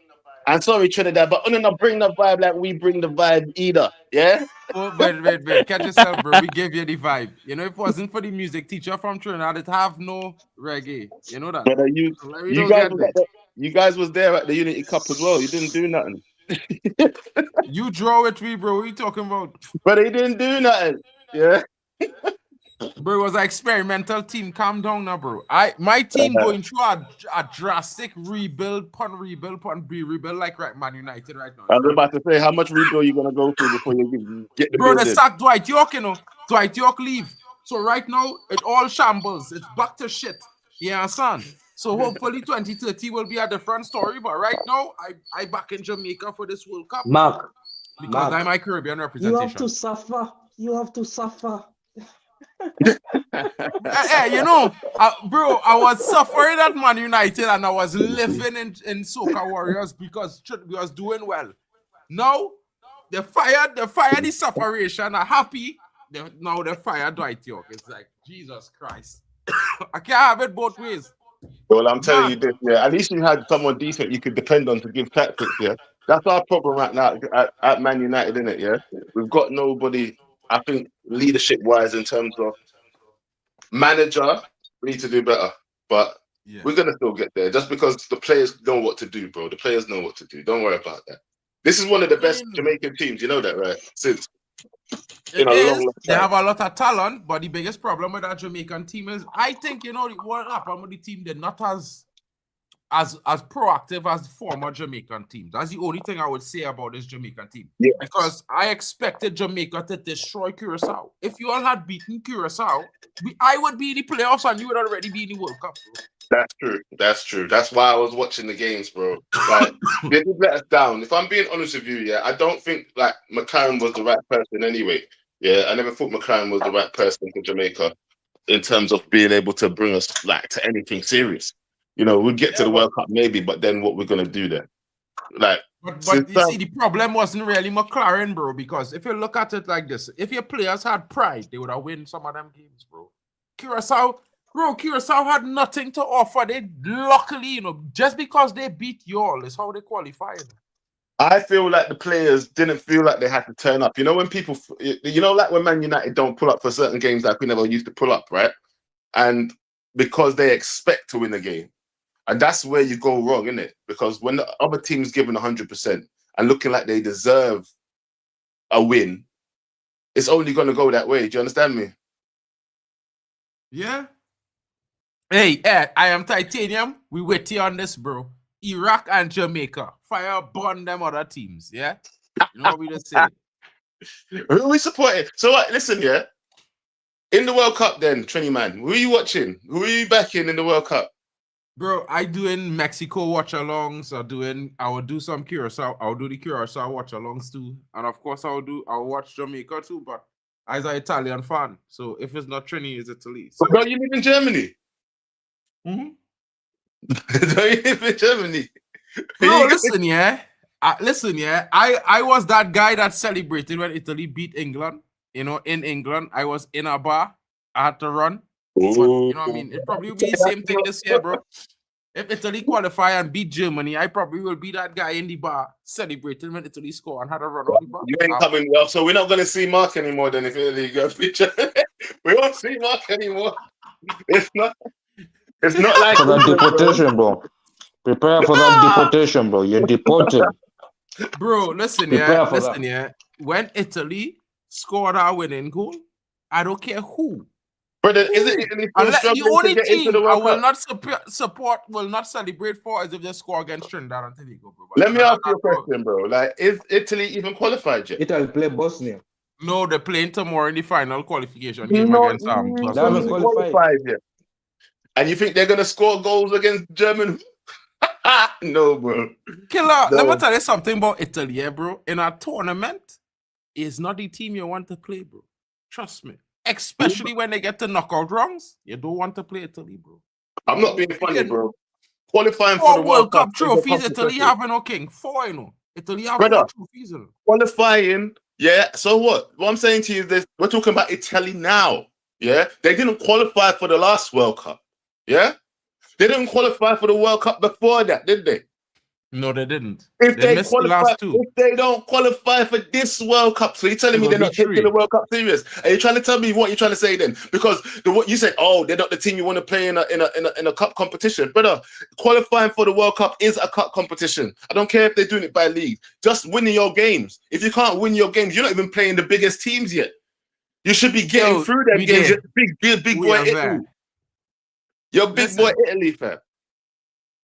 S5: I'm sorry, Trinidad, but only not bring the vibe like we bring the vibe either. Yeah?
S1: Oh, wait. Catch yourself, bro. We gave you the vibe. If it wasn't for the music teacher from Trinidad, it'd have no reggae. You know that?
S5: Brother, you guys was there at the Unity Cup as well. You didn't do nothing.
S1: You draw with me, bro. What are you talking about?
S5: But he didn't do nothing. Yeah.
S1: Bro, it was an experimental team. Calm down now, bro. My team going through a drastic rebuild, rebuild like right Man United right now.
S5: I was about to say, how much rebuild are you gonna go through before you get the
S1: Bro,
S5: build
S1: they
S5: in?
S1: sacked Dwight York, you know. Dwight York leave. So right now, it all shambles. It's back to shit. You understand? So hopefully 2030 will be a different story. But right now, I back in Jamaica for this World Cup
S3: Mark,
S1: because I'm my Caribbean
S3: you
S1: representation.
S3: have to suffer. You have to suffer.
S1: Hey, you know, bro, I was suffering at Man United and I was living in Soca Warriors because we was doing well. Now, they fired the separation. I'm happy. Now they fired Dwight York. It's like, Jesus Christ. I can't have it both ways.
S5: Well, I'm telling you this, yeah. At least you had someone decent you could depend on to give tactics, yeah. That's our problem right now at Man United, isn't it? Yeah, we've got nobody. I think leadership-wise, in terms of manager, we need to do better. But we're gonna still get there, just because the players know what to do, bro. The players know what to do. Don't worry about that. This is one of the best Jamaican teams. You know that, right? Since in a long time.
S1: They have a lot of talent, but the biggest problem with that Jamaican team is, I think, you know, what happened with the team, they're not as proactive as the former Jamaican teams. That's the only thing I would say about this Jamaican team.
S5: Yeah.
S1: Because I expected Jamaica to destroy Curacao. If you all had beaten Curacao, I would be in the playoffs and you would already be in the World Cup, bro.
S5: That's true. That's true. That's why I was watching the games, bro. Like, they did let us down. If I'm being honest with you, yeah, I don't think like McLaren was the right person anyway. Yeah, I never thought McLaren was the right person for Jamaica in terms of being able to bring us like to anything serious. You know, we'll get to the World Cup maybe, but then what we're gonna do then? Like,
S1: but you see, the problem wasn't really McLaren, bro. Because if you look at it like this, if your players had pride, they would have won some of them games, bro. Curacao had nothing to offer. They luckily, you know, just because they beat y'all is how they qualified.
S5: I feel like the players didn't feel like they had to turn up. You know, when people, you know, like when Man United don't pull up for certain games that we never used to pull up, right? And because they expect to win the game. And that's where you go wrong, isn't it? Because when the other team's given 100% and looking like they deserve a win, it's only going to go that way. Do you understand me?
S1: Yeah. Hey, I am Titanium. We wait here on this, bro. Iraq and Jamaica. Fire burn them other teams, yeah? You know what we just said?
S5: Who are we supporting? So listen, yeah? In the World Cup then, Trini man, who are you watching? Who are you backing in the World Cup?
S1: Bro, I doing Mexico watch-alongs. I will do some Curacao. I'll do the Curacao watch-alongs too. And of course, I'll watch Jamaica too, but as an Italian fan. So if it's not Trini, it's Italy. So
S5: don't you live in Germany?
S1: Mm-hmm.
S5: Don't you live in Germany?
S1: Bro, listen, yeah. I was that guy that celebrated when Italy beat England. You know, in England, I was in a bar. I had to run. But, you know what I mean? It probably will be the same thing this year, bro. If Italy qualify and beat Germany, I probably will be that guy in the bar celebrating when Italy score and had a run on the bar.
S5: You ain't coming well, so we're not going to see Mark anymore then if Italy go feature. We won't see Mark anymore. It's not like
S3: for that deportation, bro. Prepare for that deportation, bro. You're deported.
S1: Bro, listen, yeah. When Italy scored our winning goal, I don't care who.
S5: Brother, is it Italy
S1: the only
S5: to get
S1: team
S5: into the
S1: I
S5: World
S1: will
S5: Cup?
S1: will not celebrate for is if they score against Trinidad and Tobago, bro.
S5: Let me ask you a question, bro. Like, is Italy even qualified yet?
S3: Italy play Bosnia.
S1: No, they're playing tomorrow in the final qualification game against
S3: They haven't
S5: qualified yet. And you think they're gonna score goals against Germany? No, bro.
S1: Killer, let me tell you something about Italy, yeah, bro. In a tournament, it's not the team you want to play, bro. Trust me. Especially when they get to knockout rounds, you don't want to play Italy, bro.
S5: I'm not being funny, bro. Qualifying
S1: for
S5: for the
S1: World Cup trophies, Italy having no king. 4, you know. Italy have 4 trophies, you know.
S5: Qualifying, yeah. So what? What I'm saying to you is this: we're talking about Italy now. Yeah, they didn't qualify for the last World Cup. Yeah, they didn't qualify for the World Cup before that, did they?
S1: No, they didn't.
S5: If
S1: they
S5: missed qualify, the last 2. If they don't qualify for this World Cup, so you're telling me they're not taking the World Cup serious? Are you trying to tell me what you're trying to say then? Because what you said, oh, they're not the team you want to play in a cup competition, brother. Qualifying for the World Cup is a cup competition. I don't care if they're doing it by league. Just winning your games. If you can't win your games, you're not even playing the biggest teams yet. You should be getting
S1: Yo,
S5: through them
S1: we
S5: games.
S1: did.
S5: You're big
S1: We
S5: boy
S1: are there.
S5: Italy. You're big
S1: Listen.
S5: boy Italy, fam.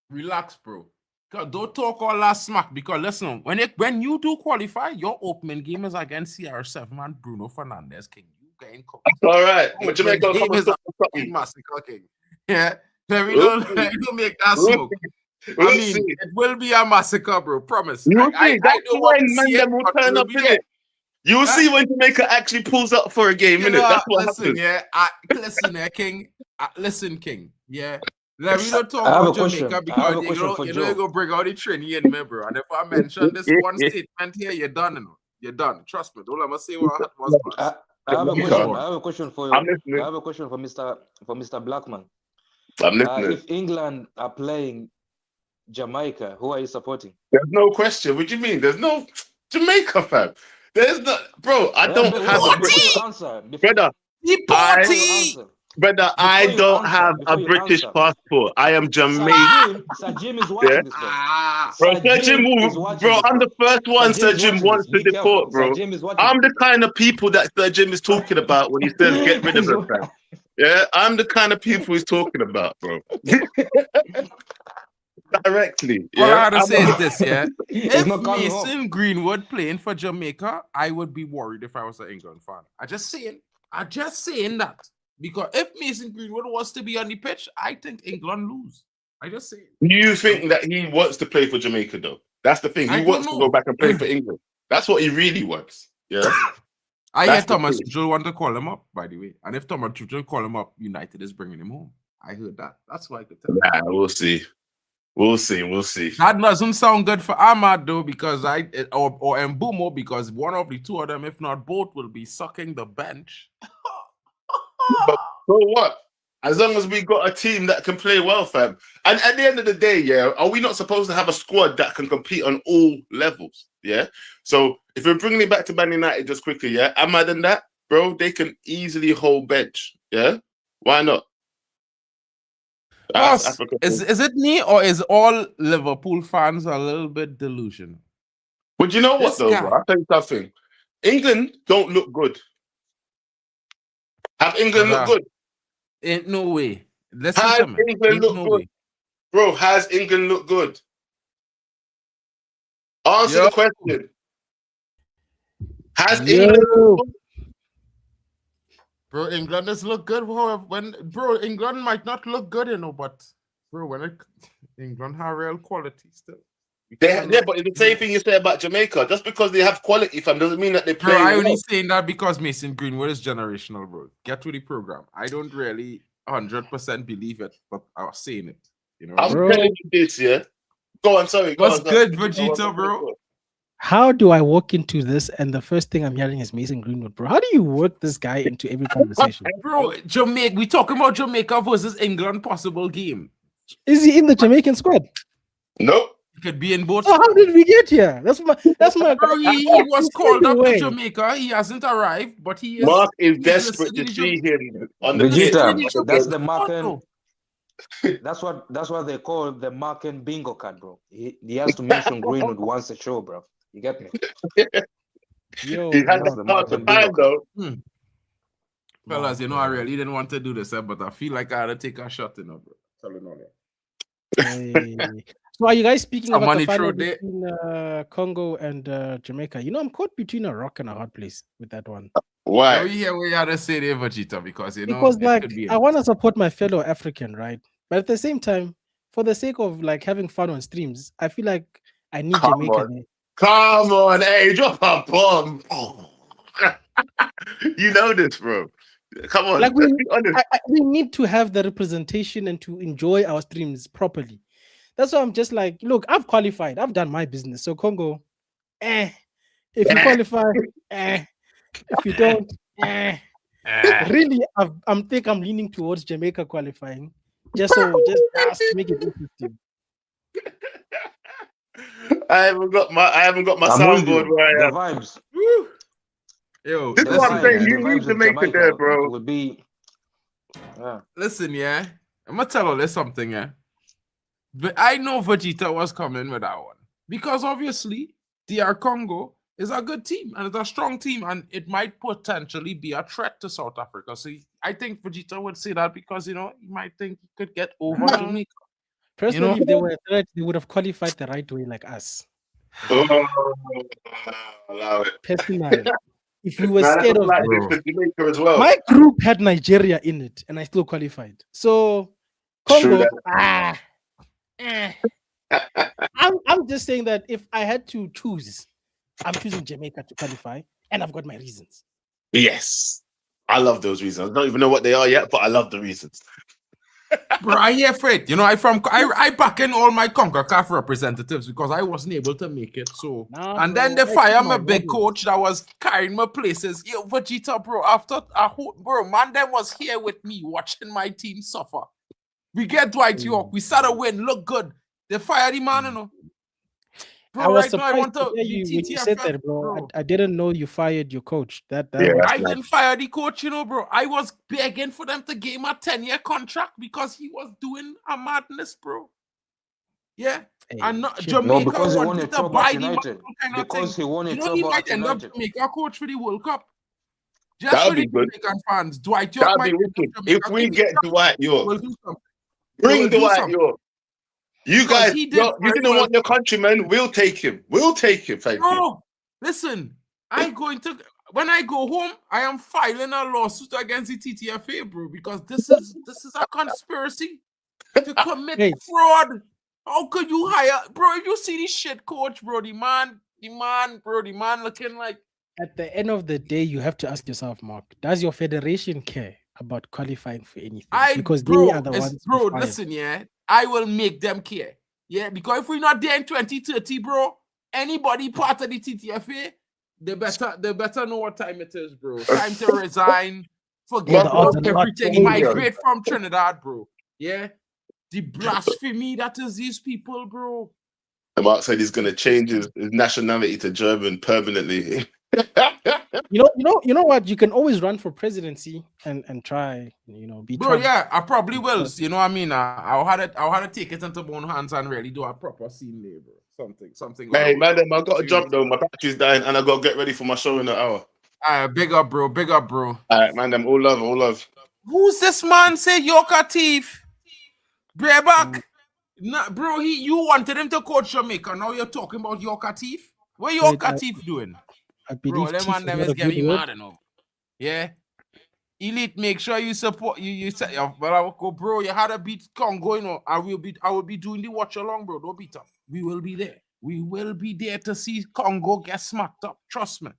S1: Relax, bro. Don't talk all that smack because listen, when you do qualify, your opening game is against CR7 and Bruno Fernandes, King. You getting cooked.
S5: All right.
S1: Opening
S5: Jamaica will
S1: game
S5: come and
S1: is
S5: stop
S1: a
S5: something.
S1: massacre, King. Yeah. Let me
S5: We'll
S1: don't
S5: see.
S1: make that
S5: We'll
S1: smoke.
S5: see.
S1: I
S5: We'll
S1: mean,
S5: see.
S1: it will be a massacre, bro. Promise.
S5: You'll
S1: I
S5: see. That's
S1: don't want to
S5: when
S1: see
S5: man
S1: it,
S5: them will
S1: but
S5: turn
S1: we'll
S5: up
S1: be
S5: in
S1: there.
S5: it. You'll
S1: Huh?
S5: see when Jamaica actually pulls up for a game,
S1: You
S5: innit?
S1: know,
S5: That's what
S1: listen,
S5: happens.
S1: yeah. Listen, King. Listen, King. Yeah. Let me not talk
S3: I have
S1: about
S3: a question.
S1: Jamaica
S3: I have
S1: because
S3: a question for
S1: you
S3: Joe.
S1: go bring out the Trini in me, bro. And if I mention this one statement here, you're done, you know. You're done. Trust me. Don't let me say what was past.
S3: I have a
S5: Jamaica.
S3: question. I have a question for
S5: I'm listening.
S3: I have a question for Mr. Blackman.
S5: I'm listening.
S3: If England are playing Jamaica, who are you supporting?
S5: There's no question. What do you mean? There's no Jamaica, fam. There's no, bro. I don't have a
S3: before you
S5: British
S3: answer,
S5: brother.
S1: The
S3: before you
S1: party!
S3: answer,
S5: Brother, I
S3: you
S5: don't
S3: answer,
S5: have a
S3: before you
S5: British
S3: answer.
S5: passport. I am Jamaican.
S3: Sir Jim is watching this, bro.
S1: Ah,
S5: Bro,
S3: Sir
S5: Sir Jim,
S3: is watching
S5: bro,
S3: this,
S5: I'm
S3: bro.
S5: the first one Sir Jim
S3: watching
S5: wants
S3: this.
S5: to
S3: Be careful.
S5: deport, bro.
S3: Sir Jim is watching.
S5: I'm the kind of people that Sir Jim is talking about when he says get rid of them, fam. Yeah, I'm the kind of people he's talking about, bro. Directly.
S1: all I
S5: Yeah.
S1: had to say is this, yeah.
S3: He's
S1: If
S3: not coming home.
S1: Mason Greenwood playing for Jamaica, I would be worried if I was an England fan. I'm just saying that. Because if Mason Greenwood was to be on the pitch, I think England lose. I just say it.
S5: You think that he wants to play for Jamaica, though? That's the thing. He
S1: I
S5: wants
S1: don't
S5: to
S1: know.
S5: go back and play for England. That's what he really wants. Yeah.
S1: I hear
S5: That's the
S1: Thomas
S5: thing.
S1: Tuchel want to call him up, by the way. And if Thomas Tuchel call him up, United is bringing him home. I heard that. That's what I could tell.
S5: Nah, we'll see. We'll see. We'll see.
S1: That doesn't sound good for Ahmad though, because or Mbumo, because one of the two of them, if not both, will be sucking the bench.
S5: But so what? As long as we got a team that can play well, fam. And at the end of the day, yeah, are we not supposed to have a squad that can compete on all levels? Yeah. So if we're bringing it back to Man United just quickly, yeah, Ahmad and that, bro, they can easily hold bench. Yeah. Why not?
S1: Boss,
S5: Africa.
S1: is it me or is all Liverpool fans a little bit delusional?
S5: But you know what
S1: This
S5: though,
S1: guy-
S5: bro? I'll tell you something. England don't look good. Have England look good?
S1: Ain't no way. Listen
S5: Has
S1: to me.
S5: England
S1: Ain't
S5: look
S1: no
S5: good?
S1: way.
S5: Bro, has England look good? Answer the question. Has England look good?
S1: Bro, England does look good. England might not look good, you know, but bro, England have real quality still.
S5: Yeah, but it's the same thing you say about Jamaica. Just because they have quality, fam, doesn't mean that they play.
S1: Bro, I
S5: well.
S1: only saying that because Mason Greenwood is generational, bro. Get to the program. I don't really 100% believe it, but I was saying it. You know,
S5: I'm telling you this, yeah. Go on, sorry.
S1: What's good, Vegeta, bro?
S6: How do I walk into this and the first thing I'm hearing is Mason Greenwood, bro? How do you work this guy into every conversation?
S1: Bro, Jamaica. We talking about Jamaica versus England possible game.
S6: Is he in the Jamaican squad?
S5: Nope.
S1: He could be in both.
S6: So how did we get here? That's my
S1: Bro, he was called up to Jamaica. He hasn't arrived, but he is.
S5: Mark is
S1: he's
S5: desperate
S1: listed
S5: to
S1: in
S5: see him on the
S3: Vegeta,
S5: pitch.
S3: that's the Marken. That's what they call the Marken bingo card, bro. He has to mention Greenwood once a show, bro. You get me?
S6: Yo,
S5: He has
S3: that's
S5: to
S3: the
S5: start the
S3: Marken
S5: time
S3: bingo
S5: though.
S1: Fellas, you know, I really didn't want to do this, but I feel like I had to take a shot, you know, bro. Telling all that.
S6: hey. So are you guys speaking about
S1: Somebody
S6: the final
S1: threw there.
S6: between Congo and Jamaica? You know, I'm caught between a rock and a hard place with that one.
S5: Why?
S1: Now we hear what you had to say there, Vegeta, because you know
S6: Because
S1: it
S6: like
S1: could be
S6: I want to support my fellow African, right? But at the same time, for the sake of like having fun on streams, I feel like I need
S5: Come
S6: Jamaica
S5: on.
S6: there.
S5: Come on, hey, drop a bomb. You know this, bro. Come on,
S6: Like
S5: let's be honest.
S6: we need to have the representation and to enjoy our streams properly. That's why I'm just like, look, I've qualified, I've done my business. So Congo, if you qualify, if you don't, really, I'm leaning towards Jamaica qualifying, just to make it interesting.
S5: I haven't got my
S3: I'm with
S5: soundboard
S3: you.
S5: where I
S3: The
S5: am.
S3: vibes.
S1: Yo,
S5: This is
S3: The
S5: what I'm
S3: vibes,
S5: saying.
S3: the
S5: You need
S3: vibes
S5: to
S3: of
S5: make it
S3: Jamaica
S5: there, bro.
S3: would be.
S1: listen, yeah. I'm gonna tell you something, yeah. But I know Vegeta was coming with that one because obviously DR Congo is a good team and it's a strong team, and it might potentially be a threat to South Africa. So I think Vegeta would say that because he might think he could get over Jamaica.
S6: Personally, if they were a threat, they would have qualified the right way like us.
S5: Oh, allow it.
S6: Personally, if we were
S5: Nah, that's
S6: scared
S5: a
S6: of
S5: slight diss to Jamaica as well.
S6: my group had Nigeria in it, and I still qualified. So
S5: True
S6: Congo, I'm just saying that if I had to choose, I'm choosing Jamaica to qualify, and I've got my reasons.
S5: Yes. I love those reasons. I don't even know what they are yet, but I love the reasons.
S1: Bro, I hear Fred. I back in all my CONCACAF representatives because I wasn't able to make it. So and then they fire my big coach that was carrying my places. Yo, Vegeta, bro. After man, them was here with me watching my team suffer. We get Dwight York. We start a win. Look good. They fire the man, you know. Bro,
S6: I was
S1: right now, I want
S6: surprised
S1: to
S6: to hear you when you said that, bro. I didn't know you fired your coach. That
S5: Yeah,
S6: was
S1: I didn't fire the coach, bro. I was begging for them to give him a 10-year contract because he was doing a madness, bro. Yeah. And not, Jamaica
S3: because he won a
S1: wanted to
S3: trouble
S1: buy
S3: at
S1: the
S3: United.
S1: kind of
S3: Because
S1: thing.
S3: he won a
S1: He
S3: trouble
S1: might
S3: at
S1: end up
S3: United.
S1: Jamaica coach for the World Cup. Just
S5: That'd
S1: for the
S5: be good.
S1: Jamaican fans. Dwight York
S5: That'd
S1: might
S5: be
S1: end up
S5: wicked.
S1: Jamaica.
S5: If we get Dwight York,
S1: We'll do something.
S5: bring
S1: We'll do
S5: Dwight
S1: something.
S5: York. You
S1: Because
S5: guys,
S1: he did
S5: you
S1: very
S5: didn't
S1: well.
S5: want your countryman. We'll take him. We'll take him. Thank you.
S1: No, listen. When I go home, I am filing a lawsuit against the TTFA, bro, because this is a conspiracy to commit fraud. How could you hire, bro? If you see this shit, coach, bro, the man looking like.
S6: At the end of the day, you have to ask yourself, Mark, does your federation care about qualifying for anything? Because they are the ones.
S1: Bro, listen, yeah, I will make them care. Yeah, because if we're not there in 2030, bro, anybody part of the TTFA, they better know what time it is, bro. Time to resign. Forget about everything. Migrate from Trinidad, bro. Yeah. The blasphemy that is these people, bro.
S5: Mark said he's gonna change his nationality to German permanently.
S6: You know what? You can always run for presidency and try, be
S1: bro.
S6: Trump.
S1: Yeah, I probably will. You know what I mean? I'll have to take it into my own hands and really do a proper scene there, bro. Something.
S5: Hey, madam, I got to jump though. My battery's dying, and I got to get ready for my show in an hour.
S1: Big up, bro. All
S5: right, madam. All love.
S1: Who's this man? Say Yorker Thief. Brayback. Nah, bro. You wanted him to coach Jamaica. Now you're talking about Yorker Thief. What Yorker Thief doing?
S6: I believe
S1: bro, them is getting mad enough. Yeah. Elite, make sure you support you say, bro, you had to beat Congo, I will be doing the watch along, bro. Don't beat up. We will be there. We will be there to see Congo get smacked up. Trust me.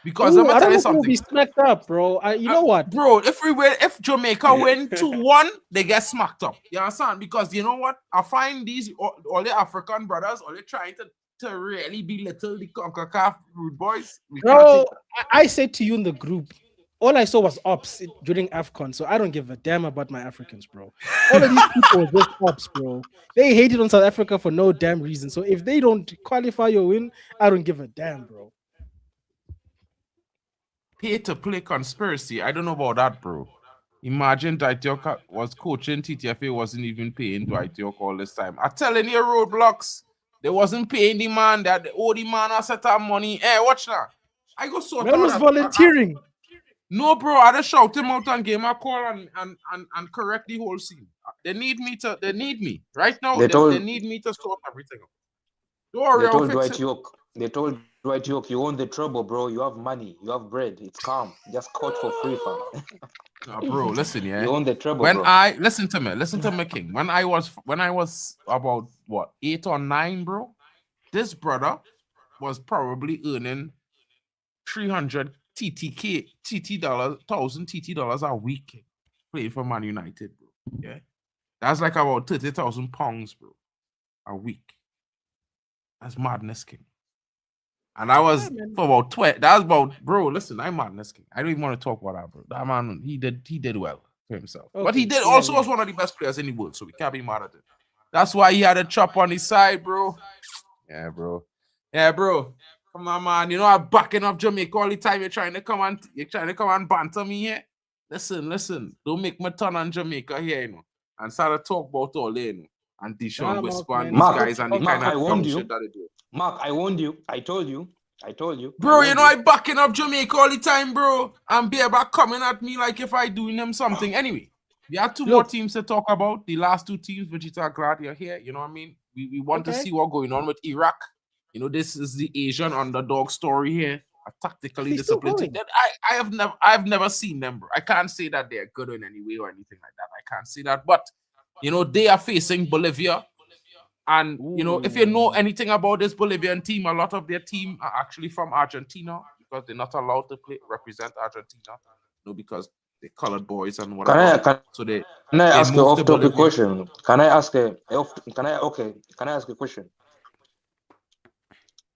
S1: Because I'm gonna tell you something.
S6: We'll be smacked up, bro. You know what,
S1: bro? If Jamaica win 2-1, they get smacked up. You understand? Because you know what? I find these all the African brothers, all they trying to really belittle the CONCACAF rude boys.
S6: Bro, I said to you in the group, all I saw was ops during AFCON, so I don't give a damn about my Africans, bro. All of these people are just ops, bro. They hated on South Africa for no damn reason. So if they don't qualify or win, I don't give a damn, bro.
S1: Pay to play conspiracy. I don't know about that, bro. Imagine Dwight York was coaching TTFA, wasn't even paying Dwight York all this time. I'm telling you, Roadblocks. They wasn't paying the man. That the man has set up money. Hey, watch that. I go sort
S6: out. Was volunteering.
S1: No, bro. I just shout him out and give him a call and correct the whole scene. They need me right now. They need me to sort everything out. Don't worry,
S3: They told Dwight York, you own the trouble, bro. You have money. You have bread. It's calm. Just coach for free, fam.
S1: Bro, listen, yeah.
S3: You own the trouble,
S1: when
S3: bro.
S1: Listen to me, King. When I was about 8 or 9, bro, this brother was probably earning 300 1,000 TT dollars a week playing for Man United, bro. Yeah, that's like about 30,000 pounds, bro, a week. That's madness, King. And I was for about 12. That was about, bro. Listen, I'm madness king. I don't even want to talk about that, bro. That man, he did well for himself. Okay. But he did was one of the best players in the world, so we can't be mad at it. That's why he had a chop on his side, bro. Yeah, bro. Come on, man. You know I'm backing up Jamaica all the time. You're trying to come and banter me here. Listen. Don't make me turn on Jamaica here, you know, and start to talk about all there, you know. And Dishon whisper and these guys and the kind of dumb shit that they do.
S3: Mark, I warned you. I told you I told you.
S1: Bro,
S3: I
S1: you know I backing up Jamaica all the time, bro. And back coming at me like if I doing them something. Anyway, we have two more
S6: Look.
S1: teams to talk about. The last two teams, Vegeta, glad you're here. You know what I mean? We want to
S6: Okay.
S1: see what's going on with Iraq. You know, this is the Asian underdog story here. A tactically
S6: He's still
S1: disciplined team.
S6: going.
S1: That I've never seen them, bro. I can't say that they're good in any way or anything like that. I can't say that. But you know, they are facing Bolivia. And you know, if you know anything about this Bolivian team, a lot of their team are actually from Argentina because they're not allowed to represent Argentina. No, because they're colored boys and whatever. So they
S3: Can I ask an
S1: moved to
S3: off-topic
S1: Bolivia.
S3: question? Can I ask a question?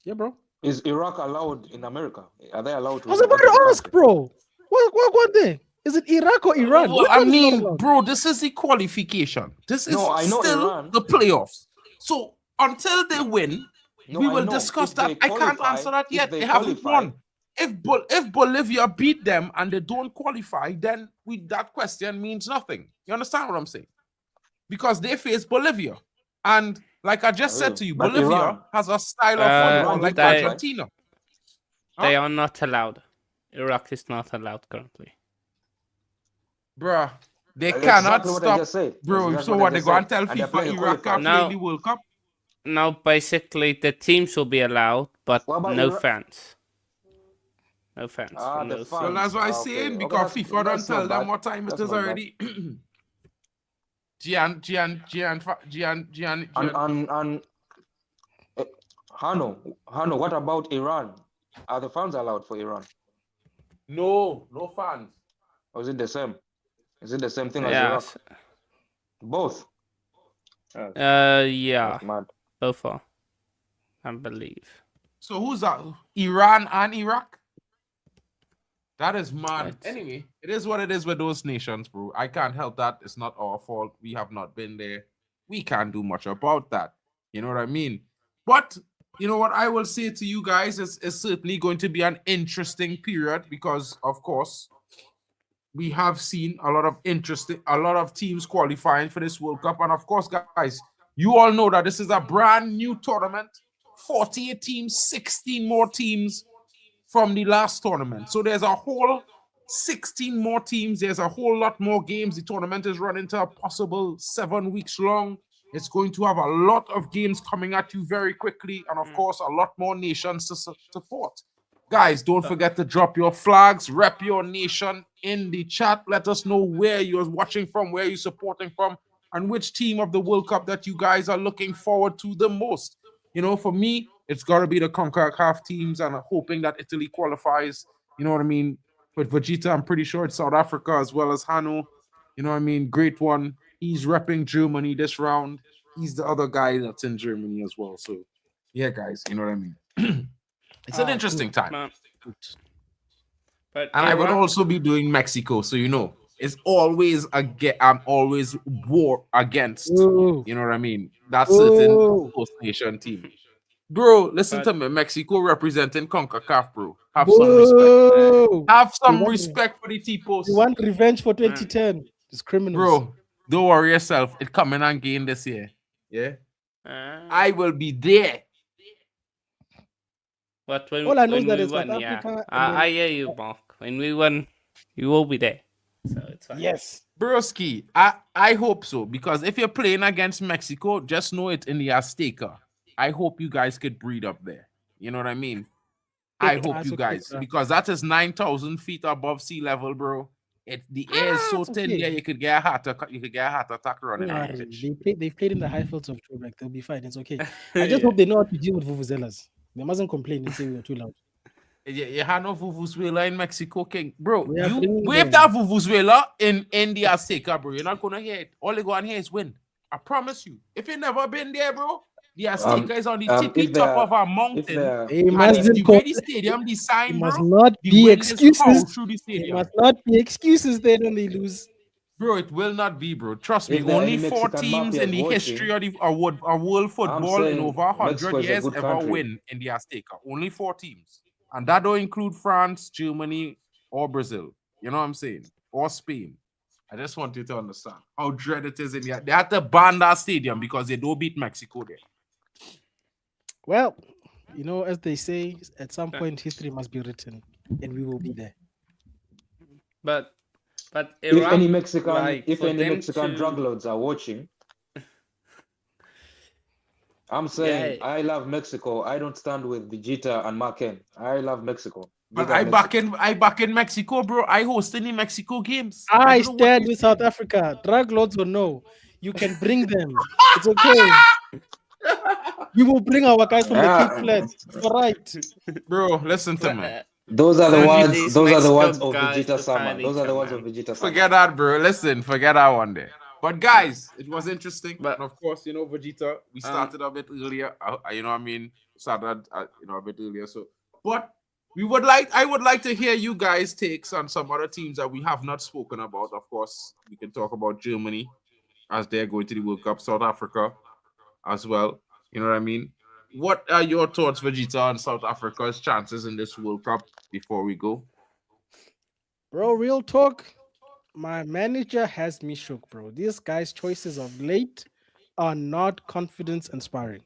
S6: Yeah, bro.
S3: Is Iraq allowed in America? Are they allowed to?
S6: I was about to ask, bro. What there? Is it Iraq or Iran?
S1: Well,
S6: Which
S1: I
S6: one is not
S1: mean,
S6: allowed?
S1: bro, this is the qualification. This is
S3: No, I know
S1: still
S3: Iran.
S1: the playoffs. So until they win,
S3: No,
S1: we
S3: I
S1: will
S3: know.
S1: discuss
S3: If
S1: that.
S3: they
S1: I can't
S3: qualify-
S1: answer that
S3: if
S1: yet.
S3: they
S1: They haven't
S3: qualify-
S1: won. If Bolivia beat them and they don't qualify, then that question means nothing. You understand what I'm saying? Because they face Bolivia. And like I just said to you,
S3: But
S1: Bolivia
S3: Iran-
S1: has a style of
S2: Uh,
S1: football like
S2: they-
S1: Argentina.
S2: They are not allowed. Iraq is not allowed currently.
S1: Bruh, they
S3: That's
S1: cannot
S3: exactly what I
S1: stop.
S3: just said. That's
S1: Bro,
S3: exactly
S1: so
S3: what I
S1: what, they
S3: just
S1: go and
S3: said.
S1: tell
S3: And they're
S1: FIFA
S3: playing
S1: Iraq can't
S3: qualifiers.
S1: play
S2: Now-
S1: in the World Cup?
S2: Now, basically, the teams will be allowed, but
S3: What about
S2: no
S3: Iraq?
S2: fans. No fans.
S3: Ah,
S2: from
S3: the
S2: those
S3: fans.
S1: Well, that's what I'm
S3: Okay,
S1: saying,
S3: okay,
S1: because
S3: that's-
S1: FIFA don't
S3: that's
S1: tell
S3: not
S1: them
S3: bad.
S1: what time it
S3: That's
S1: is
S3: not bad.
S1: already. Gian.
S3: And Hano, what about Iran? Are the fans allowed for Iran?
S1: No fans.
S3: Or is it the same? Is it the same thing as Iraq?
S2: Yes.
S3: Both.
S2: Yeah,
S3: That's mad.
S2: both are, I believe.
S1: So who's that? Iran and Iraq? That is mad.
S2: Right.
S1: Anyway, it is what it is with those nations, bro. I can't help that. It's not our fault. We have not been there. We can't do much about that. You know what I mean? But you know what I will say to you guys is certainly going to be an interesting period because, of course, we have seen a lot of teams qualifying for this World Cup. And of course, guys, you all know that this is a brand new tournament. 48 teams, 16 more teams from the last tournament. So there's a whole 16 more teams. There's a whole lot more games. The tournament is running to a possible 7 weeks long. It's going to have a lot of games coming at you very quickly. And of course, a lot more nations to support. Guys, don't forget to drop your flags, rep your nation in the chat. Let us know where you're watching from, where you're supporting from, and which team of the World Cup that you guys are looking forward to the most. You know, for me, it's got to be the CONCACAF teams, and I'm hoping that Italy qualifies. You know what I mean? With Vegeta, I'm pretty sure it's South Africa as well as Hano. You know what I mean? Great one. He's repping Germany this round. He's the other guy that's in Germany as well. So, yeah, guys, you know what I mean? It's an interesting time.
S2: But
S1: And I would
S2: Iraq-
S1: also be doing Mexico. So, you know, it's always I'm always war against.
S6: Ooh.
S1: You know what I mean? That certain
S6: Ooh.
S1: host nation team. Bro, listen
S2: But-
S1: to me. Mexico representing CONCACAF, bro. Have some respect.
S6: Whoa.
S1: Have some
S6: want-
S1: respect for the T-posts.
S6: You want revenge for 2010? It's criminals.
S1: Bro, don't worry yourself. It's coming and gain this year. Yeah? I will be there.
S2: But when,
S6: All I know
S2: when
S6: is that
S2: we
S6: it's South
S2: won, yeah.
S6: Africa and
S2: I hear you, Mark. When we won, you will be there. So it's fine.
S6: Yes.
S1: Broski, I hope so. Because if you're playing against Mexico, just know it in the Azteca. I hope you guys could breathe up there. You know what I mean? I
S6: Big
S1: hope
S6: ass
S1: you
S6: okay,
S1: guys,
S6: bro.
S1: because that is 9,000 feet above sea level, bro. The air is so
S6: it's
S1: thin
S6: okay.
S1: there, you could get a heart attack running on the
S6: Nah,
S1: pitch.
S6: they've played in the high fields of Joburg. They'll be fine. It's okay. I just hope they know how to deal with vuvuzelas. They mustn't complain and say we were too loud.
S1: You had no Vuvuzuela in Mexico, King. Bro,
S6: We are
S1: you
S6: bringing
S1: wave
S6: them.
S1: that Vuvuzuela in the Azteca, bro. You're not going to hear it. All you go and hear is wind. I promise you. If you've never been there, bro, the Azteca is on the tippy
S3: if
S1: top
S3: they're-
S1: of a
S3: If
S1: mountain.
S3: they're
S6: They
S1: And
S6: mustn't
S1: the
S6: co-
S1: way the stadium
S6: It
S1: designed,
S6: must
S1: bro,
S6: not
S1: the
S6: be
S1: wind is foul
S6: excuses.
S1: through the
S6: It
S1: stadium.
S6: must not be excuses then when they lose.
S1: Bro, it will not be, bro. Trust me.
S3: If there are
S1: Only
S3: any
S1: 4
S3: Mexican
S1: teams in
S3: mafias
S1: the
S3: watching,
S1: history of world football in
S3: saying
S1: over 100
S3: Mexico is a
S1: years
S3: good
S1: ever
S3: country.
S1: win in the Azteca. Only 4 teams. And that don't include France, Germany, or Brazil. You know what I'm saying? Or Spain. I just want you to understand how dread it is in the. They had to ban that stadium because they don't beat Mexico there.
S6: Well, You know, as they say, at some point history must be written, and we will be there.
S2: But
S3: If any
S2: Iraq,
S3: Mexican,
S2: like
S3: if
S2: for
S3: any
S2: them
S3: Mexican drug
S2: to,
S3: lords are watching, I'm saying
S2: yeah,
S3: I love Mexico. I don't stand with Vegeta and Marken. I love Mexico.
S1: But
S3: Big up Mexico.
S1: I back in Mexico, bro. I host any Mexico games. I
S6: I
S1: don't know what
S6: stand
S1: you
S6: with
S1: say.
S6: South Africa. Drug lords or no, you can bring them. It's okay. We will bring our guys from the Cape
S3: Yeah,
S6: Flats. It's all right.
S1: Bro, listen to me.
S3: those are the
S2: sending
S3: words.
S2: these
S3: Those are the
S2: Mexico
S3: words of
S2: guys
S3: Vegeta
S2: to
S3: Sama.
S2: fight
S3: Those
S2: each
S3: are the
S2: other,
S3: words of
S2: man.
S3: Vegeta Sama.
S1: Forget that, bro. Listen, forget that one day. But guys, it was interesting,
S2: But
S1: and of course, you know, Vegeta. We
S2: um,
S1: started a bit earlier. You know, what I mean, started you know, a bit earlier. So, but I would like to hear you guys' takes on some other teams that we have not spoken about. Of course, we can talk about Germany as they're going to the World Cup, South Africa as well. You know what I mean? What are your thoughts, Vegeta, on South Africa's chances in this World Cup before we go?
S6: Bro, real talk. My manager has me shook, bro. This guy's choices of late are not confidence inspiring.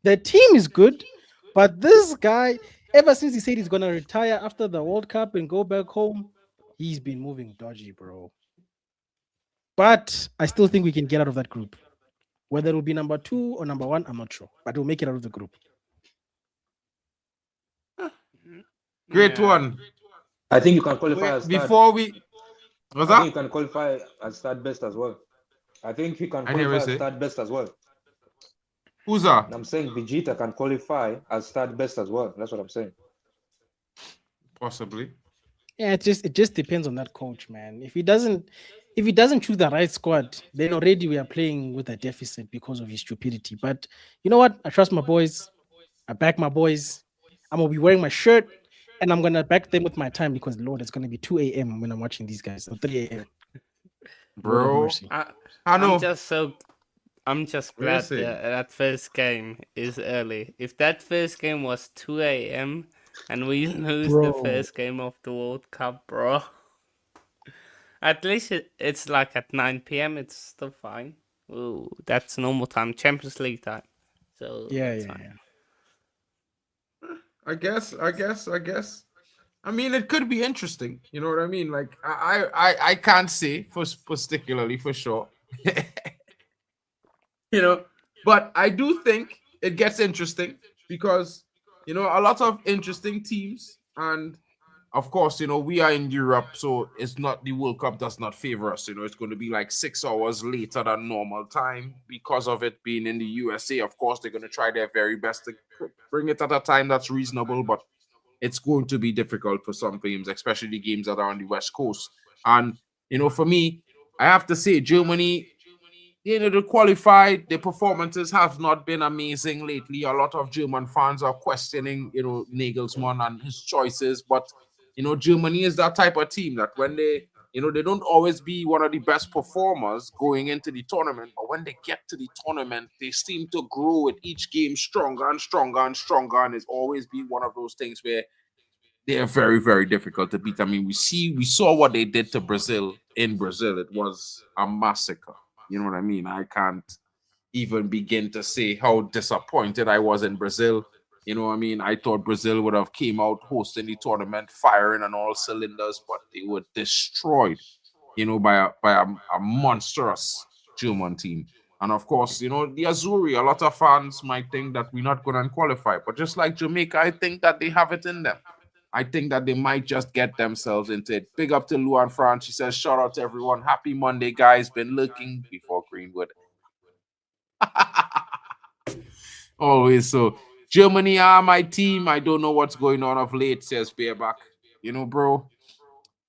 S6: The team is good, but this guy, ever since he said he's gonna retire after the World Cup and go back home, he's been moving dodgy, bro. But I still think we can get out of that group. Whether it will be number 2 or number 1, I'm not sure. But we'll make it out of the group.
S1: Great
S2: yeah,
S1: one.
S3: I think you can qualify
S1: Wait,
S3: as third.
S1: before we was
S3: I think
S1: that?
S3: you can qualify as third best as well. I think he can
S1: I never
S3: qualify as
S1: say.
S3: third best as well.
S1: Who's that?
S3: And I'm saying Vegeta can qualify as third best as well. That's what I'm saying.
S1: Possibly.
S6: Yeah, it just depends on that coach, man. If he doesn't choose the right squad, then already we are playing with a deficit because of his stupidity. But you know what? I trust my boys. I back my boys. I'm gonna be wearing my shirt and I'm gonna back them with my time because Lord, it's gonna be 2 a.m. when I'm watching these guys or 3 a.m. Lord have
S1: Bro.
S6: mercy.
S1: I
S2: I'm
S1: know.
S2: just so I'm just
S1: What you
S2: glad
S1: say?
S2: that that first game is early. If that first game was 2 a.m. and we lose the
S6: Bro.
S2: first game of the World Cup, bro, at least it's like at 9 p.m. It's still fine. Ooh, that's normal time, Champions League time. So
S6: Yeah,
S2: it's
S6: yeah,
S2: fine.
S6: yeah.
S1: I guess. I mean, it could be interesting. You know what I mean? Like, I can't say for particularly for sure. You know, but I do think it gets interesting because you know a lot of interesting teams, and of course, you know we are in Europe, so it's not the World Cup does not favor us. You know, it's going to be like 6 hours later than normal time because of it being in the USA. Of course, they're going to try their very best to bring it at a time that's reasonable, but it's going to be difficult for some games, especially the games that are on the West Coast. And you know, for me, I have to say, Germany, you know, they qualified. The performances have not been amazing lately. A lot of German fans are questioning, you know, Nagelsmann and his choices. But you know, Germany is that type of team that when they, you know, they don't always be one of the best performers going into the tournament, but when they get to the tournament, they seem to grow with each game stronger and stronger and stronger. And it's always been one of those things where they are very, very difficult to beat. I mean, we saw what they did to Brazil in Brazil. It was a massacre. You know what I mean? I can't even begin to say how disappointed I was in Brazil. You know what I mean? I thought Brazil would have came out hosting the tournament, firing on all cylinders, but they were destroyed, you know, by a monstrous German team. And of course, you know, the Azuri, a lot of fans might think that we're not going to qualify. But just like Jamaica, I think that they have it in them. I think that they might just get themselves into it. Big up to Luan France. She says, shout out to everyone. Happy Monday, guys. Been looking before Greenwood. Always so. Germany are my team. I don't know what's going on of late, says Bareback. You know, bro.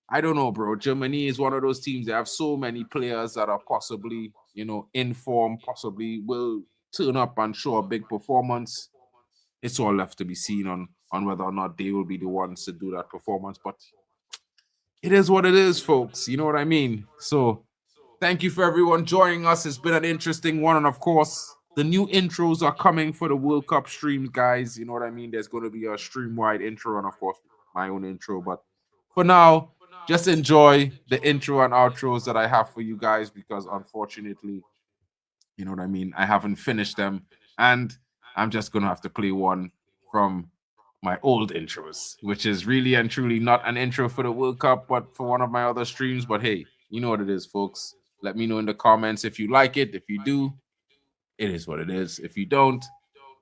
S1: I don't know, bro. Germany is one of those teams that have so many players that are possibly, you know, in form, possibly will turn up and show a big performance. It's all left to be seen on whether or not they will be the ones to do that performance. But it is what it is, folks. You know what I mean? So thank you for everyone joining us. It's been an interesting one. And of course, the new intros are coming for the World Cup streams, guys. You know what I mean? There's going to be a stream wide intro and, of course, my own intro. But for now, just enjoy the intro and outros that I have for you guys because, unfortunately, you know what I mean? I haven't finished them. And I'm just going to have to play one from my old intros, which is really and truly not an intro for the World Cup, but for one of my other streams. But hey, you know what it is, folks. Let me know in the comments if you like it. If you do, it is what it is. If you don't,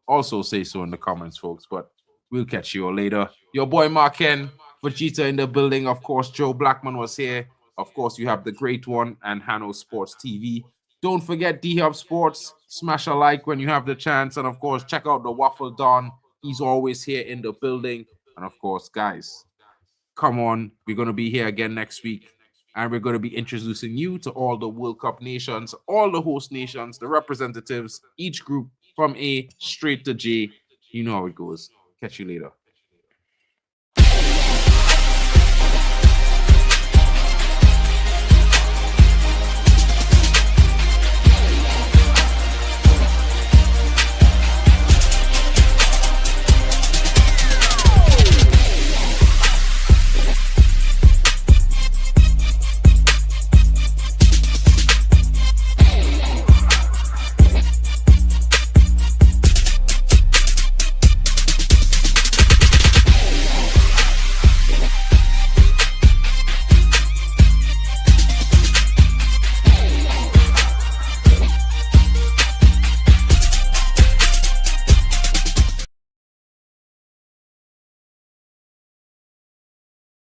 S1: also say so in the comments, folks. But we'll catch you all later. Your boy Marken, Vegeta in the building. Of course, Joe Blackman was here. Of course, you have the great one and Hano Sports TV. Don't forget D-Hub Sports. Smash a like when you have the chance. And of course, check out the Waffle Don. He's always here in the building. And of course, guys, come on. We're going to be here again next week. And we're going to be introducing you to all the World Cup nations, all the host nations, the representatives, each group from A straight to J. You know how it goes. Catch you later.